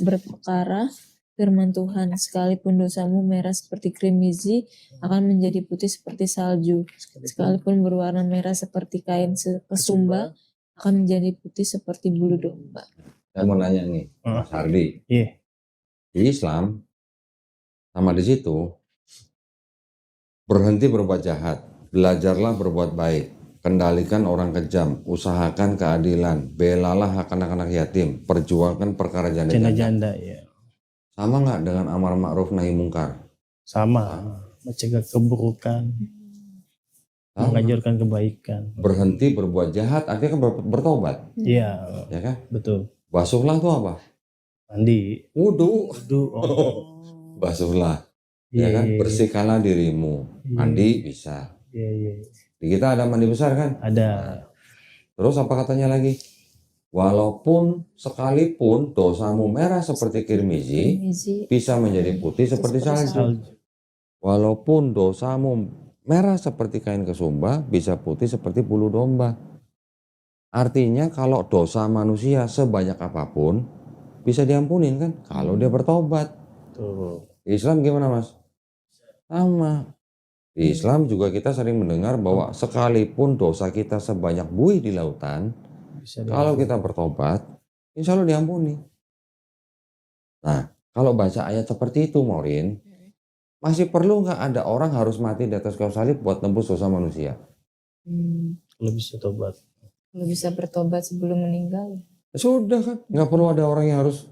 berperkara firman Tuhan, sekalipun dosamu merah seperti krimisi akan menjadi putih seperti salju, sekalipun berwarna merah seperti kain kesumba akan menjadi putih seperti bulu domba. Saya mau nanya nih, Mas Hardi. Iya. Di Islam sama di situ berhenti berbuat jahat, belajarlah berbuat baik, kendalikan orang kejam, usahakan keadilan, belalah hak anak-anak yatim, perjuangkan perkara janda-janda. Ya. Sama nggak dengan amar ma'ruf nahi mungkar? Sama, mencegah keburukan, mengajarkan kebaikan. Berhenti berbuat jahat artinya kan bertobat. Iya, ya kan? Betul. Basuhlah itu apa? Mandi. Wudu. Oh. Basuhlah. Ya kan? Bersihkanlah dirimu. Mandi bisa. Iya. Di kita ada mandi besar kan? Ada. Terus apa katanya lagi? Walaupun sekalipun dosamu merah seperti kirmizi, bisa menjadi putih seperti salju. Walaupun dosamu merah seperti kain kesumba, bisa putih seperti bulu domba. Artinya kalau dosa manusia sebanyak apapun, bisa diampunin kan? Kalau dia bertobat. Tuh. Islam gimana Mas? Sama. Di Islam juga kita sering mendengar bahwa sekalipun dosa kita sebanyak buih di lautan, kalau kita bertobat, insya Allah diampuni. Nah, kalau baca ayat seperti itu, Maureen, masih perlu nggak ada orang harus mati di atas kayu salib buat tembus dosa manusia? Kalau bisa tobat. Kalau bisa bertobat sebelum meninggal. Sudah kan, nggak perlu ada orang yang harus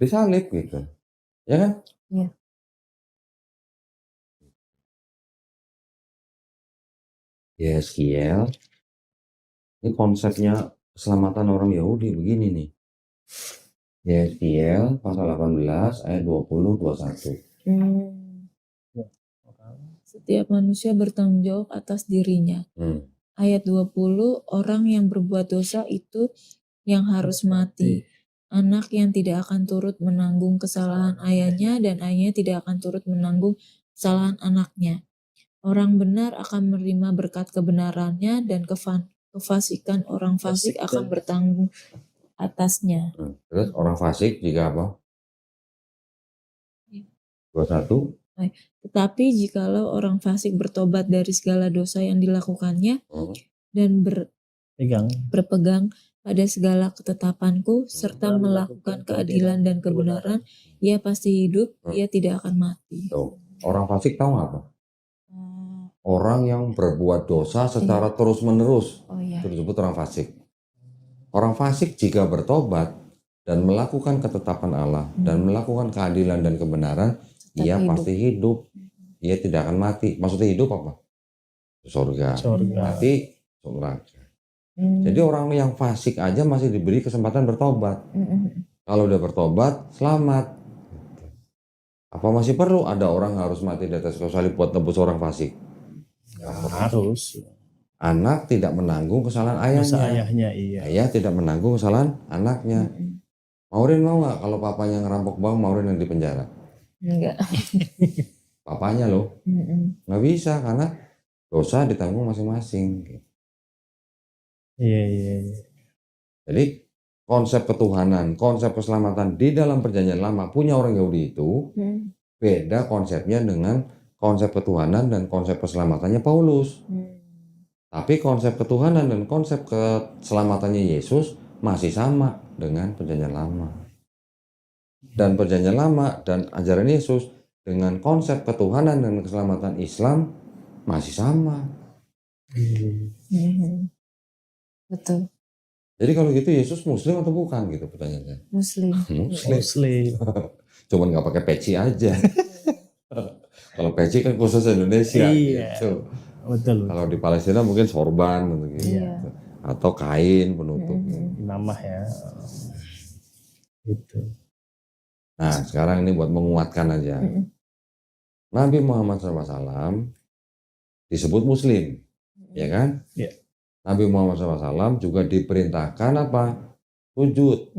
disalib gitu, ya kan? Iya. Yeskiel, ini konsepnya keselamatan orang Yahudi begini nih. Yeskiel pasal 18 ayat 20-21. Setiap manusia bertanggung jawab atas dirinya. Ayat 20, orang yang berbuat dosa itu yang harus mati. Anak yang tidak akan turut menanggung kesalahan ayahnya dan ayahnya tidak akan turut menanggung kesalahan anaknya. Orang benar akan menerima berkat kebenarannya dan kefasikan orang fasik akan bertanggung atasnya. Terus orang fasik jika apa? 21. Tetapi jikalau orang fasik bertobat dari segala dosa yang dilakukannya dan berpegang pada segala ketetapanku serta melakukan keadilan dan kebenaran, ia pasti hidup, ia tidak akan mati. Orang fasik tahu apa? Orang yang berbuat dosa secara terus-menerus, itu disebut orang fasik. Orang fasik jika bertobat dan melakukan ketetapan Allah dan melakukan keadilan dan kebenaran, ia pasti hidup. Ia tidak akan mati. Maksudnya hidup apa? Surga. Mati, surga. Jadi orang yang fasik aja masih diberi kesempatan bertobat. Kalau udah bertobat, selamat. Apa masih perlu ada orang harus mati di atas kayu salib buat tebus orang fasik? Harus. Anak tidak menanggung kesalahan ayahnya. Ayah tidak menanggung kesalahan anaknya. Maureen mau nggak kalau papanya ngerampok bank, Maureen yang di penjara? Enggak. Papanya loh. Nggak bisa karena dosa ditanggung masing-masing. Iya. Jadi konsep ketuhanan, konsep keselamatan di dalam perjanjian lama punya orang Yahudi itu beda konsepnya dengan konsep ketuhanan dan konsep keselamatannya Paulus. Tapi konsep ketuhanan dan konsep keselamatannya Yesus masih sama dengan perjanjian lama. Dan perjanjian lama dan ajaran Yesus dengan konsep ketuhanan dan keselamatan Islam masih sama. Betul. Jadi kalau gitu Yesus Muslim atau bukan gitu pertanyaannya? Muslim. Muslim. Cuman nggak pakai peci aja. Kalau peci kan khusus Indonesia. Iya. Gitu. Betul. Kalau di Palestina mungkin sorban gitu. Iya. Atau kain penutup. Imamah ya. Gitu. Nah sekarang ini buat menguatkan aja. Nabi Muhammad SAW disebut Muslim, ya kan? Iya. Nabi Muhammad SAW juga diperintahkan apa? Sujud.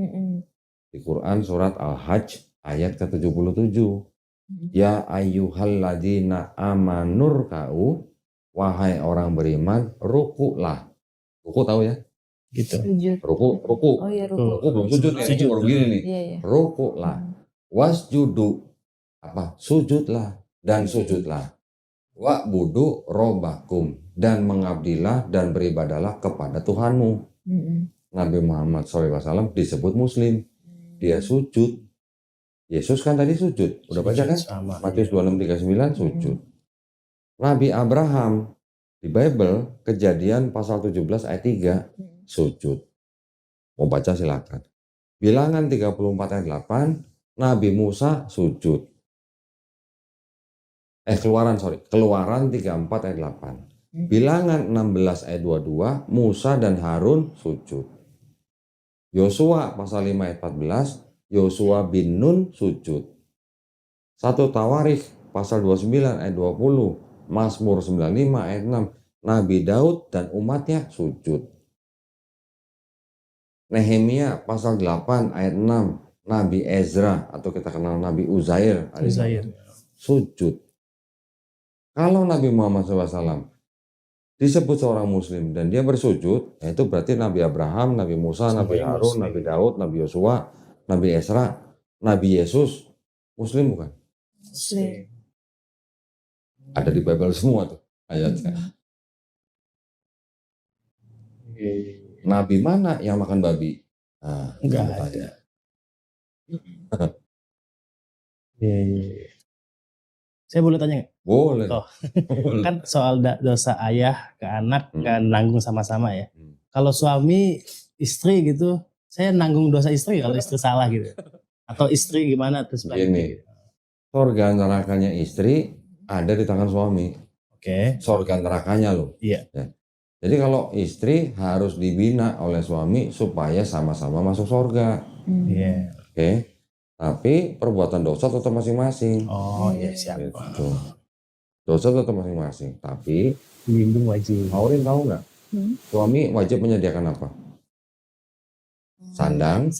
Di Quran surat Al-Hajj ayat ke-77. Ya ayyuhalladzina amanur ka'u, wahai orang beriman, rukuklah. Ruku tahu ya? Gitu. Sujud. Ruku. Oh iya, ruku. Ruku belum sujud ya, Sujud. baru begini nih. Iya, iya. Rukuklah. Wasjudu, apa? Sujudlah dan sujudlah. Wa'budu robbakum, dan mengabdilah dan beribadalah kepada Tuhanmu. Nabi Muhammad SAW disebut Muslim. Dia sujud. Yesus kan tadi sujud. Udah baca kan? Sama. Matius 26:39 sujud. Nabi Abraham di Bible Kejadian pasal 17 ayat 3 sujud. Mau baca silakan. Bilangan 34 ayat 8 Nabi Musa sujud. Keluaran 34 ayat 8. Bilangan 16 ayat 22 Musa dan Harun sujud. Yosua pasal 5 ayat 14 Yosua bin Nun sujud. 1 Tawarikh pasal 29 ayat 20 Mazmur 95 ayat 6 Nabi Daud dan umatnya sujud. Nehemia pasal 8 ayat 6 Nabi Ezra atau kita kenal Nabi Uzair sujud. Kalau Nabi Muhammad SAW disebut seorang muslim dan dia bersujud, itu berarti Nabi Abraham, Nabi Musa, Nabi Harun, Nabi Daud, Nabi Yosua, Nabi Ezra, Nabi Yesus muslim bukan? Muslim. Ada di Bible semua tuh ayatnya. Nabi mana yang makan babi? Nah, enggak ada. Saya boleh tanya nggak? Boleh. Oh. Kan soal dosa ayah ke anak kan nanggung sama-sama ya. Kalau suami istri gitu, saya nanggung dosa istri kalau istri salah gitu. Atau istri gimana terus Gini, surga nerakanya istri ada di tangan suami. Oke. Surga nerakanya loh. Iya. Ya. Jadi kalau istri harus dibina oleh suami supaya sama-sama masuk surga. Iya. Oke. Tapi perbuatan dosa tetap masing-masing. Oh iya siap. Gitu. Dosa tetap masing-masing. Tapi bimbing wajib. Maureen tahu nggak? Suami wajib menyediakan apa? Sandang,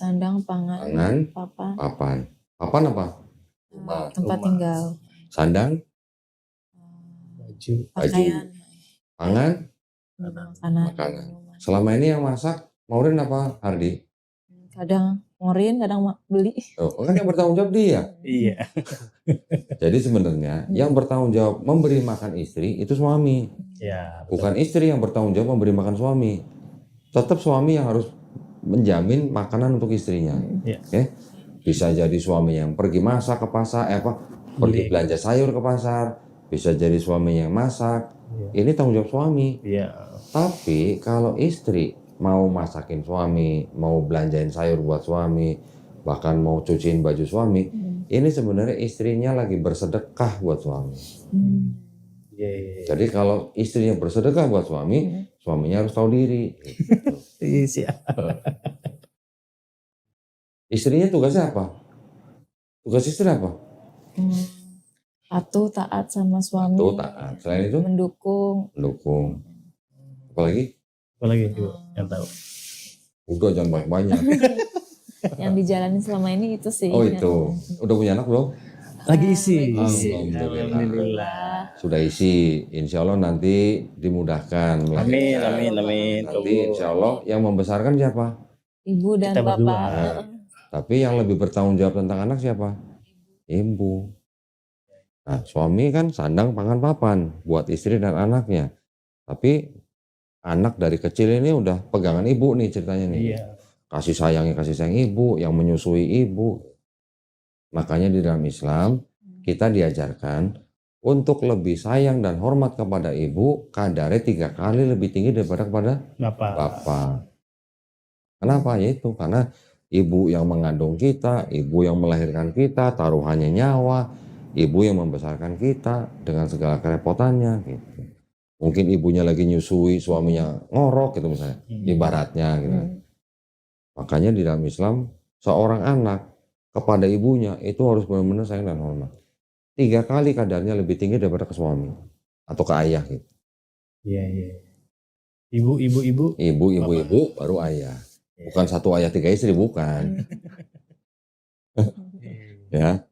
pangan, papan. Papan apa? Tempat tinggal. Sandang, Baju, pangan, makanan. Selama ini yang masak Maureen apa Hardi? Kadang Maureen, kadang beli. Oh, kan yang bertanggung jawab dia. Iya. Jadi sebenarnya yang bertanggung jawab memberi makan istri itu suami. Ya. Bukan istri yang bertanggung jawab memberi makan suami. Tetap suami yang harus menjamin makanan untuk istrinya. Ya. Oke. Bisa jadi suami yang pergi masak ke pasar, pergi belanja sayur ke pasar. Bisa jadi suami yang masak. Ini tanggung jawab suami. Iya. Tapi kalau istri mau masakin suami, mau belanjain sayur buat suami, bahkan mau cuciin baju suami, ini sebenarnya istrinya lagi bersedekah buat suami. Jadi kalau istrinya bersedekah buat suami, suaminya harus tahu diri. Gitu. Istrinya tugasnya apa? Tugas istri apa? Patuh, taat sama suami. Patuh, taat. Selain itu? Mendukung. Apalagi yang tahu. Udah jangan banyak-banyak. Yang dijalani selama ini itu sih. Oh itu. Udah punya anak belum? Lagi isi. Alhamdulillah. Sudah isi. Insya Allah nanti dimudahkan. Amin. Nanti insya Allah yang membesarkan siapa? Ibu dan bapak. Tapi yang lebih bertanggung jawab tentang anak siapa? Ibu. Nah, suami kan sandang pangan papan buat istri dan anaknya. Tapi anak dari kecil ini udah pegangan ibu nih ceritanya nih. Iya. Kasih sayang ibu, yang menyusui ibu. Makanya di dalam Islam kita diajarkan untuk lebih sayang dan hormat kepada ibu kadarnya 3 kali lebih tinggi daripada kepada bapak. Kenapa? Yaitu karena ibu yang mengandung kita, ibu yang melahirkan kita, taruhannya nyawa, ibu yang membesarkan kita dengan segala kerepotannya gitu. Mungkin ibunya lagi nyusui, suaminya ngorok gitu misalnya, ibaratnya gitu. Makanya di dalam Islam seorang anak kepada ibunya itu harus benar-benar sayang dan hormat. 3 kali kadarnya lebih tinggi daripada ke suami atau ke ayah gitu. Iya. Ibu, baru ayah. Bukan 1 ayah 3 istri, bukan. Ya.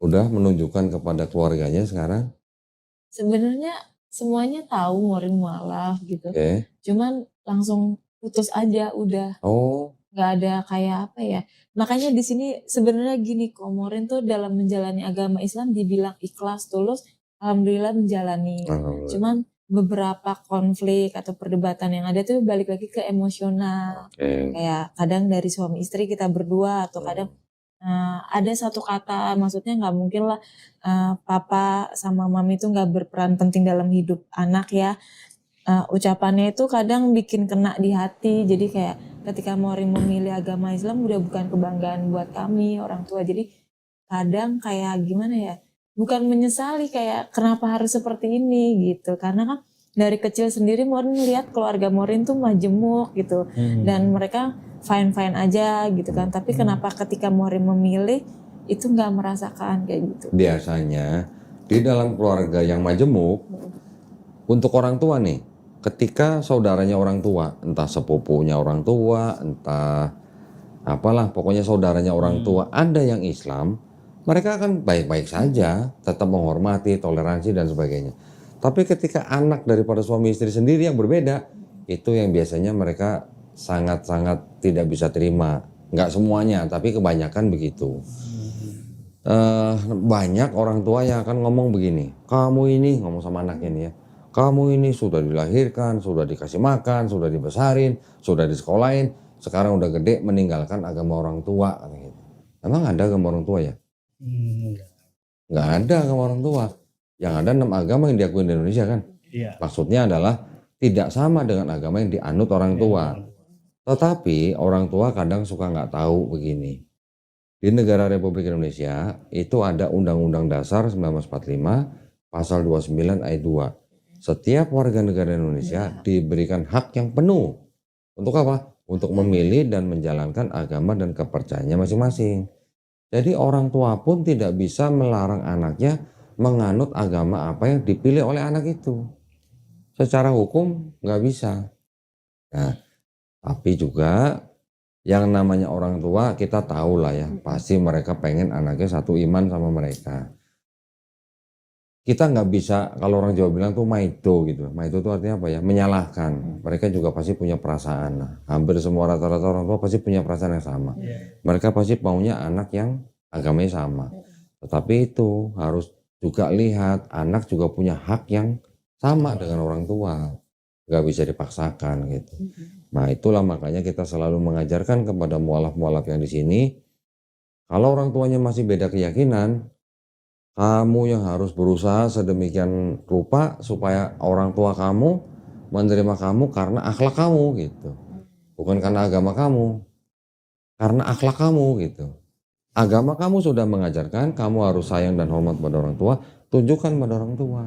Udah menunjukkan kepada keluarganya sekarang? Sebenarnya semuanya tahu Morin mualaf gitu. Cuman langsung putus aja udah. Nggak ada kayak apa ya. Makanya di sini sebenarnya gini kok, Morin tuh dalam menjalani agama Islam dibilang ikhlas, tulus, alhamdulillah menjalani. Cuman beberapa konflik atau perdebatan yang ada tuh balik lagi ke emosional. Kayak kadang dari suami istri kita berdua atau kadang ada satu kata, maksudnya nggak mungkin lah papa sama mami itu nggak berperan penting dalam hidup anak ya. Ucapannya itu kadang bikin kena di hati, jadi kayak ketika Morin memilih agama Islam udah bukan kebanggaan buat kami orang tua, jadi kadang kayak gimana ya, bukan menyesali kayak kenapa harus seperti ini gitu, karena kan dari kecil sendiri Morin lihat keluarga Morin tuh majemuk gitu, dan mereka fine-fine aja gitu kan, tapi kenapa ketika Morin memilih itu nggak merasakan kayak gitu. Biasanya di dalam keluarga yang majemuk, untuk orang tua nih, ketika saudaranya orang tua, entah sepupunya orang tua, entah apalah, pokoknya saudaranya orang tua, ada yang Islam, mereka akan baik-baik saja, tetap menghormati, toleransi dan sebagainya. Tapi ketika anak daripada suami istri sendiri yang berbeda, itu yang biasanya mereka sangat-sangat tidak bisa terima. Nggak semuanya, tapi kebanyakan begitu. Banyak orang tua yang akan ngomong begini, kamu ini, ngomong sama anaknya nih ya, kamu ini sudah dilahirkan, sudah dikasih makan, sudah dibesarin, sudah disekolahin, sekarang udah gede meninggalkan agama orang tua. Emang ada agama orang tua ya? Nggak ada agama orang tua. Yang ada 6 agama yang diakui di Indonesia kan? Maksudnya adalah tidak sama dengan agama yang dianut orang tua. Tetapi orang tua kadang suka nggak tahu begini. Di negara Republik Indonesia itu ada Undang-Undang Dasar 1945 pasal 29 ayat 2. Setiap warga negara Indonesia diberikan hak yang penuh. Untuk apa? Untuk memilih dan menjalankan agama dan kepercayaannya masing-masing. Jadi orang tua pun tidak bisa melarang anaknya menganut agama apa yang dipilih oleh anak itu. Secara hukum nggak bisa. Nah, tapi juga yang namanya orang tua kita tahu lah ya, pasti mereka pengen anaknya satu iman sama mereka. Kita nggak bisa, kalau orang Jawa bilang tuh maido gitu. Maido itu artinya apa ya? Menyalahkan. Mereka juga pasti punya perasaan. Nah, hampir semua rata-rata orang tua pasti punya perasaan yang sama. Mereka pasti maunya anak yang agamanya sama. Tetapi itu harus juga lihat, anak juga punya hak yang sama dengan orang tua. Nggak bisa dipaksakan gitu. Nah itulah makanya kita selalu mengajarkan kepada mualaf-mualaf yang di sini, kalau orang tuanya masih beda keyakinan, kamu yang harus berusaha sedemikian rupa supaya orang tua kamu menerima kamu karena akhlak kamu gitu. Bukan karena agama kamu. Karena akhlak kamu gitu. Agama kamu sudah mengajarkan kamu harus sayang dan hormat pada orang tua, tunjukkan pada orang tua.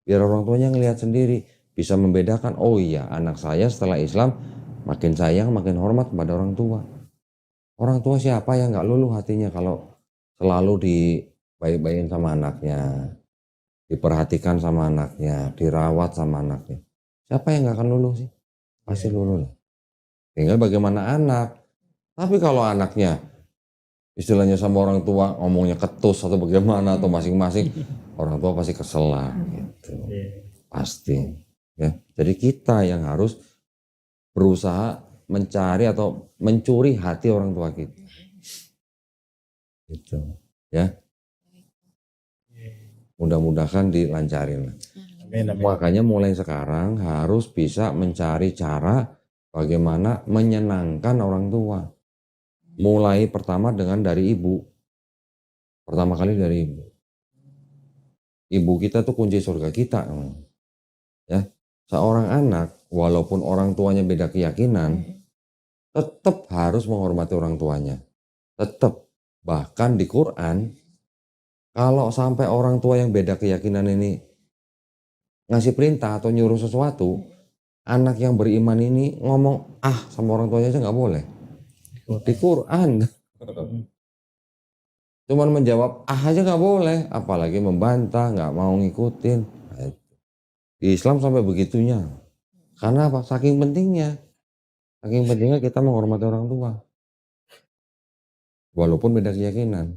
Biar orang tuanya ngelihat sendiri, bisa membedakan, oh iya anak saya setelah Islam makin sayang, makin hormat pada orang tua. Orang tua siapa yang nggak luluh hatinya kalau selalu dibaik-baikin sama anaknya, diperhatikan sama anaknya, dirawat sama anaknya. Siapa yang nggak akan luluh sih? Pasti luluh. Tinggal bagaimana anak. Tapi kalau anaknya istilahnya sama orang tua ngomongnya ketus atau bagaimana atau masing-masing, orang tua pasti kesel lah gitu. Pasti ya. Jadi kita yang harus berusaha mencari atau mencuri hati orang tua kita. Gitu ya. Mudah-mudahan dilancarin. Makanya mulai sekarang harus bisa mencari cara bagaimana menyenangkan orang tua. Mulai pertama dengan dari ibu. Pertama kali dari ibu. Ibu kita tuh kunci surga kita. Ya. Seorang anak walaupun orang tuanya beda keyakinan, tetap harus menghormati orang tuanya. Tetap. Bahkan di Quran, kalau sampai orang tua yang beda keyakinan ini ngasih perintah atau nyuruh sesuatu, anak yang beriman ini ngomong sama orang tuanya aja nggak boleh. Di Quran. Cuman menjawab aja nggak boleh, apalagi membantah, nggak mau ngikutin. Di Islam sampai begitunya. Karena apa? Saking pentingnya kita menghormati orang tua. Walaupun beda keyakinan.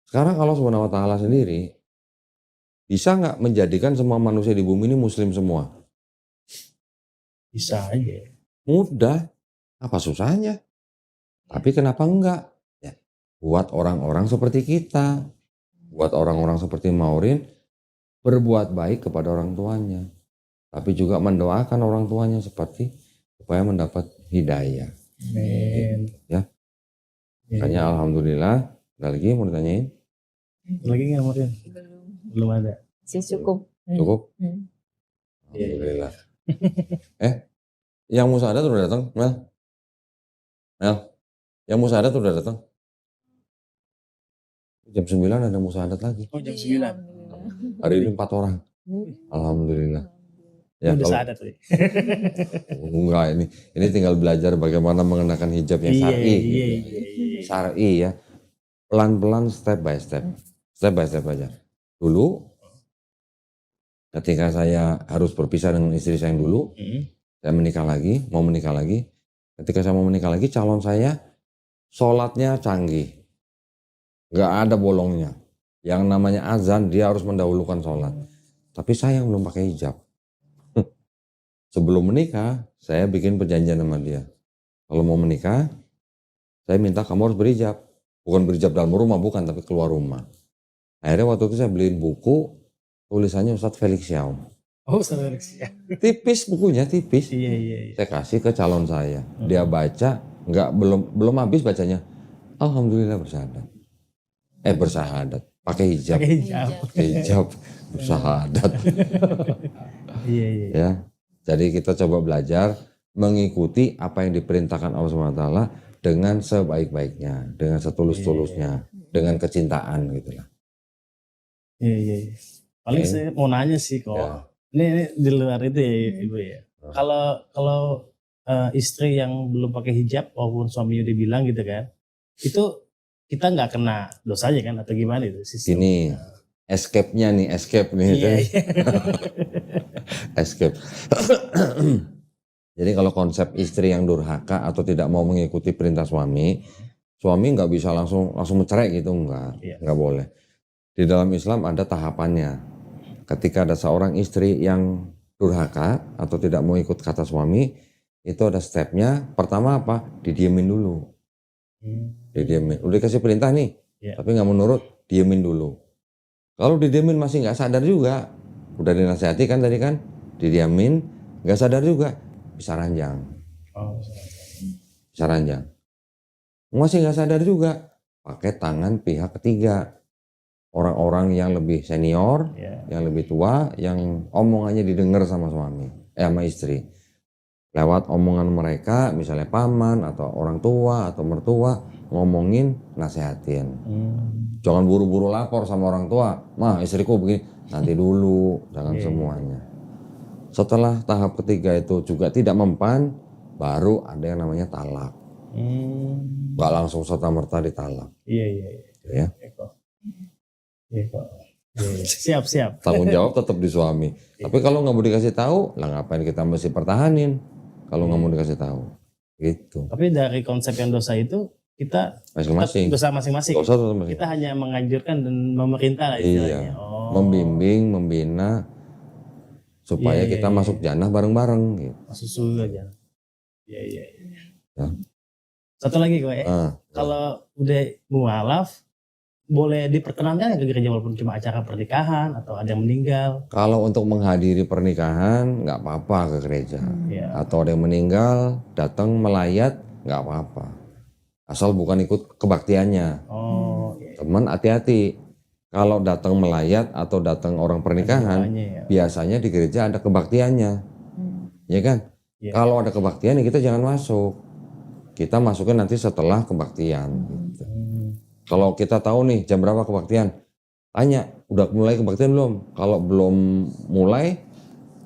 Sekarang Allah Subhanahu wa Ta'ala sendiri bisa nggak menjadikan semua manusia di bumi ini muslim semua? Bisa aja. Mudah. Apa susahnya? Tapi kenapa enggak? Ya, buat orang-orang seperti kita, buat orang-orang seperti Maureen, berbuat baik kepada orang tuanya. Tapi juga mendoakan orang tuanya supaya mendapat hidayah. Amin. Ya. Makanya alhamdulillah. Ada lagi mau ditanyain? Lagi nggak Maureen? Belum ada. Cukup. Cukup? Alhamdulillah. Yang musyahadat udah datang, Mel? Yang musyahadat udah datang? Jam 9 ada musyahadat lagi. Oh, jam 9. Hari ini 4 orang. Alhamdulillah. Ya, udah kalau syahadat tadi. enggak, ini tinggal belajar bagaimana mengenakan hijab yang syar'i. Iya. Syar'i ya. Pelan-pelan, step by step. Step by step aja. Dulu ketika saya harus berpisah dengan istri saya yang dulu, saya mau menikah lagi. Ketika saya mau menikah lagi, calon saya sholatnya canggih. Nggak ada bolongnya. Yang namanya azan, dia harus mendahulukan sholat. Tapi saya yang belum pakai hijab. Sebelum menikah, saya bikin perjanjian sama dia. Kalau mau menikah, saya minta kamu harus berhijab. Bukan berhijab dalam rumah, bukan, tapi keluar rumah. Akhirnya waktu itu saya beliin buku, tulisannya Ustadz Felix Xiao. Oh, Felix ya. Tipis bukunya, tipis. Iya. Saya kasih ke calon saya. Dia baca, belum habis bacanya. Alhamdulillah bersyahadat. Bersahadat. Pakai hijab. Bersahadat. Iya. Ya. Jadi kita coba belajar mengikuti apa yang diperintahkan Allah SWT dengan sebaik-baiknya, dengan setulus-tulusnya, dengan kecintaan gitulah. Iya. Paling saya mau nanya sih kok. Ya. Ini di luar itu ya Ibu ya. Kalau istri yang belum pakai hijab walaupun suaminya udah bilang gitu kan, itu kita nggak kena dosanya kan atau gimana itu sistem? Ini escape nih. Iya. Escape. Jadi kalau konsep istri yang durhaka atau tidak mau mengikuti perintah suami nggak bisa langsung mencerai gitu, nggak boleh. Di dalam Islam ada tahapannya. Ketika ada seorang istri yang durhaka atau tidak mau ikut kata suami, itu ada stepnya. Pertama apa? Didiemin dulu. Didiemin. Udah kasih perintah nih, tapi nggak menurut, diemin dulu. Kalau didiemin masih nggak sadar juga, udah dinasihati kan tadi kan, didiemin, nggak sadar juga, bisa ranjang. Bisa ranjang. Masih nggak sadar juga, pakai tangan pihak ketiga. Orang-orang yang lebih senior, yang lebih tua, yang omongannya didengar sama sama istri. Lewat omongan mereka, misalnya paman atau orang tua atau mertua, ngomongin, nasehatin. Jangan buru-buru lapor sama orang tua, mah istriku begini, nanti dulu, jangan semuanya. Setelah tahap ketiga itu juga tidak mempan, baru ada yang namanya talak. Gak langsung serta-merta ditalak. Iya. Siap. Tanggung jawab tetap di suami. Tapi kalau nggak mau dikasih tahu, lah ngapain kita mesti pertahanin? Kalau nggak mau dikasih tahu, gitu. Tapi dari konsep yang dosa itu kita masing-masing. Dosa masing-masing. Kita hanya menganjurkan dan memerintah lah istilahnya. Membimbing, membina supaya kita masuk jannah bareng-bareng. Gitu. Masuk surga jannah. Iya. Ya. Satu lagi kok ya. Kalau udah mualaf, boleh diperkenankan ke gereja walaupun cuma acara pernikahan atau ada yang meninggal? Kalau untuk menghadiri pernikahan nggak apa-apa ke gereja. Atau ada yang meninggal, datang melayat nggak apa-apa. Asal bukan ikut kebaktiannya. Teman hati-hati. Kalau datang melayat atau datang orang pernikahan, biasanya di gereja ada kebaktiannya. Ya kan? Kalau ada kebaktian ya kita jangan masuk. Kita masukin nanti setelah kebaktian. Gitu. Kalau kita tahu nih jam berapa kebaktian, tanya, udah mulai kebaktian belum? Kalau belum mulai,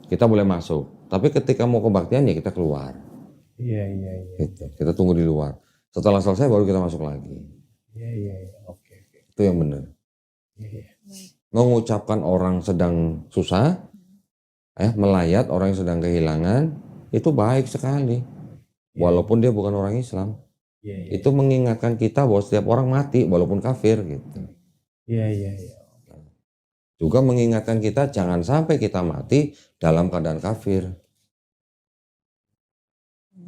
kita boleh masuk. Tapi ketika mau kebaktian ya kita keluar. Iya. Gitu. Kita tunggu di luar. Setelah selesai baru kita masuk lagi. Iya. Oke. Itu yang benar. Iya. Mengucapkan orang sedang susah, melayat orang yang sedang kehilangan itu baik sekali. Walaupun dia bukan orang Islam. Itu mengingatkan kita bahwa setiap orang mati walaupun kafir gitu. Juga mengingatkan kita jangan sampai kita mati dalam keadaan kafir.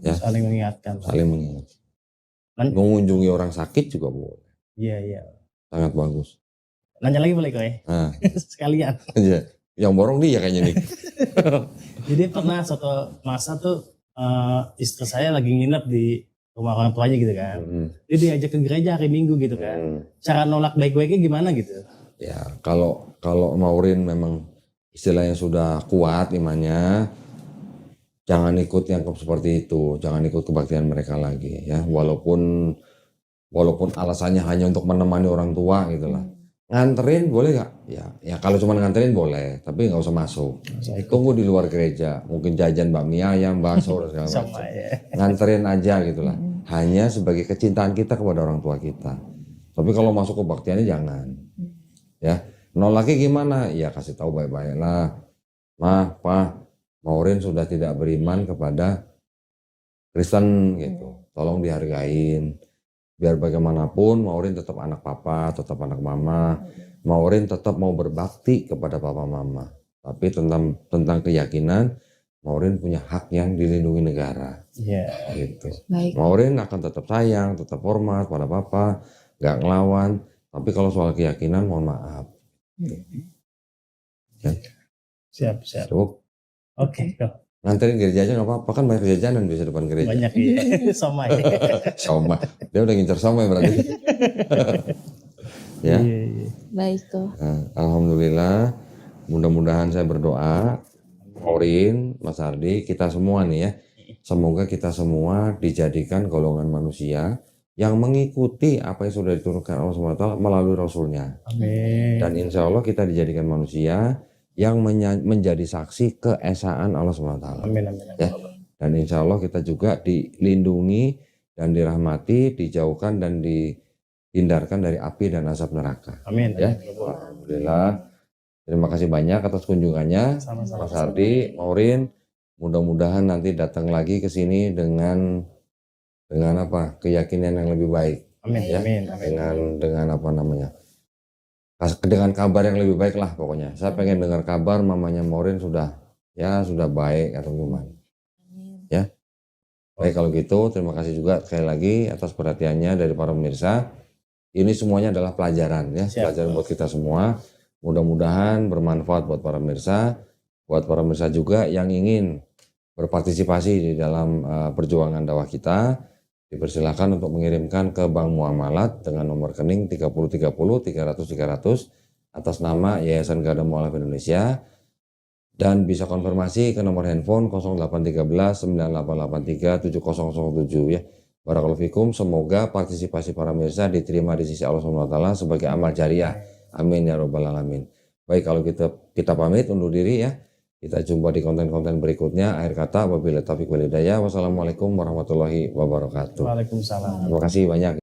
Ya. Saling mengingatkan. Saling mengingatkan. Mengunjungi orang sakit juga boleh. Iya. Sangat bagus. Nanya lagi boleh Koy? Sekalian. Yang borong dia kayaknya nih. Jadi pernah suatu masa tuh istri saya lagi nginep di rumah orang tuanya gitu kan. Dia diajak ke gereja hari Minggu gitu kan. Cara nolak baik-baiknya gimana gitu? Ya kalau Maureen memang istilahnya sudah kuat imannya, jangan ikut yang seperti itu, jangan ikut kebaktian mereka lagi ya. Walaupun alasannya hanya untuk menemani orang tua gitulah. Nganterin boleh nggak? Ya kalau cuma nganterin boleh, tapi nggak usah masuk. Tunggu di luar gereja, mungkin jajan bakmi ayam, bakso dan segala macam. Nganterin aja gitulah. Hanya sebagai kecintaan kita kepada orang tua kita. Tapi kalau masuk kebaktiannya jangan. Ya, nolaknya gimana? Ya kasih tahu baik-baik lah. Mah, Pa, Maureen sudah tidak beriman kepada Kristen gitu. Tolong dihargain. Biar bagaimanapun Maureen tetap anak papa, tetap anak mama. Maureen tetap mau berbakti kepada papa mama. Tapi tentang keyakinan, Maureen punya hak yang dilindungi negara. Gitu. Maureen akan tetap sayang, tetap hormat pada papa, gak ngelawan. Tapi kalau soal keyakinan mohon maaf. Ya. Siap. Cukup. Oke. Nganterin gereja aja gak apa-apa, kan banyak jajanan bisa depan gereja. Banyak ya. Somai. Somai. Dia udah ngincer somai berarti. Ya. Baik tuh. Nah, alhamdulillah. Mudah-mudahan saya berdoa, Maureen, Mas Ardi, kita semua nih ya. Semoga kita semua dijadikan golongan manusia yang mengikuti apa yang sudah diturunkan Allah SWT melalui Rasulnya. Amin. Dan insya Allah kita dijadikan manusia yang menjadi saksi keesaan Allah SWT. Amin. Ya. Dan insya Allah kita juga dilindungi dan dirahmati, dijauhkan dan dihindarkan dari api dan asap neraka. Amin. Ya. Alhamdulillah. Terima kasih banyak atas kunjungannya, Mas Ardi, Maureen. Mudah-mudahan nanti datang lagi ke sini dengan apa? Keyakinan yang lebih baik. Amin. Ya. Amin. Dengan apa namanya? Dengan kabar yang lebih baik lah pokoknya. Saya pengen dengar kabar mamanya Maureen sudah baik atau gimana. Ya. Baik kalau gitu, terima kasih juga sekali lagi atas perhatiannya dari para pemirsa. Ini semuanya adalah pelajaran ya, pelajaran buat kita semua. Mudah-mudahan bermanfaat buat para pemirsa, juga yang ingin berpartisipasi di dalam perjuangan dakwah kita. Dipersilakan untuk mengirimkan ke Bank Muamalat dengan nomor rekening 3030 300 atas nama Yayasan Garda Mualaf Indonesia, dan bisa konfirmasi ke nomor handphone 0813 9883 7007 ya. Barakallahu fikum, semoga partisipasi para pemirsa diterima di sisi Allah SWT sebagai amal jariah. Amin ya rabbal alamin. Baik, kalau kita pamit undur diri ya. Kita jumpa di konten-konten berikutnya. Akhir kata, wabillahi taufiq wal hidayah. Wassalamualaikum warahmatullahi wabarakatuh. Waalaikumsalam. Terima kasih banyak.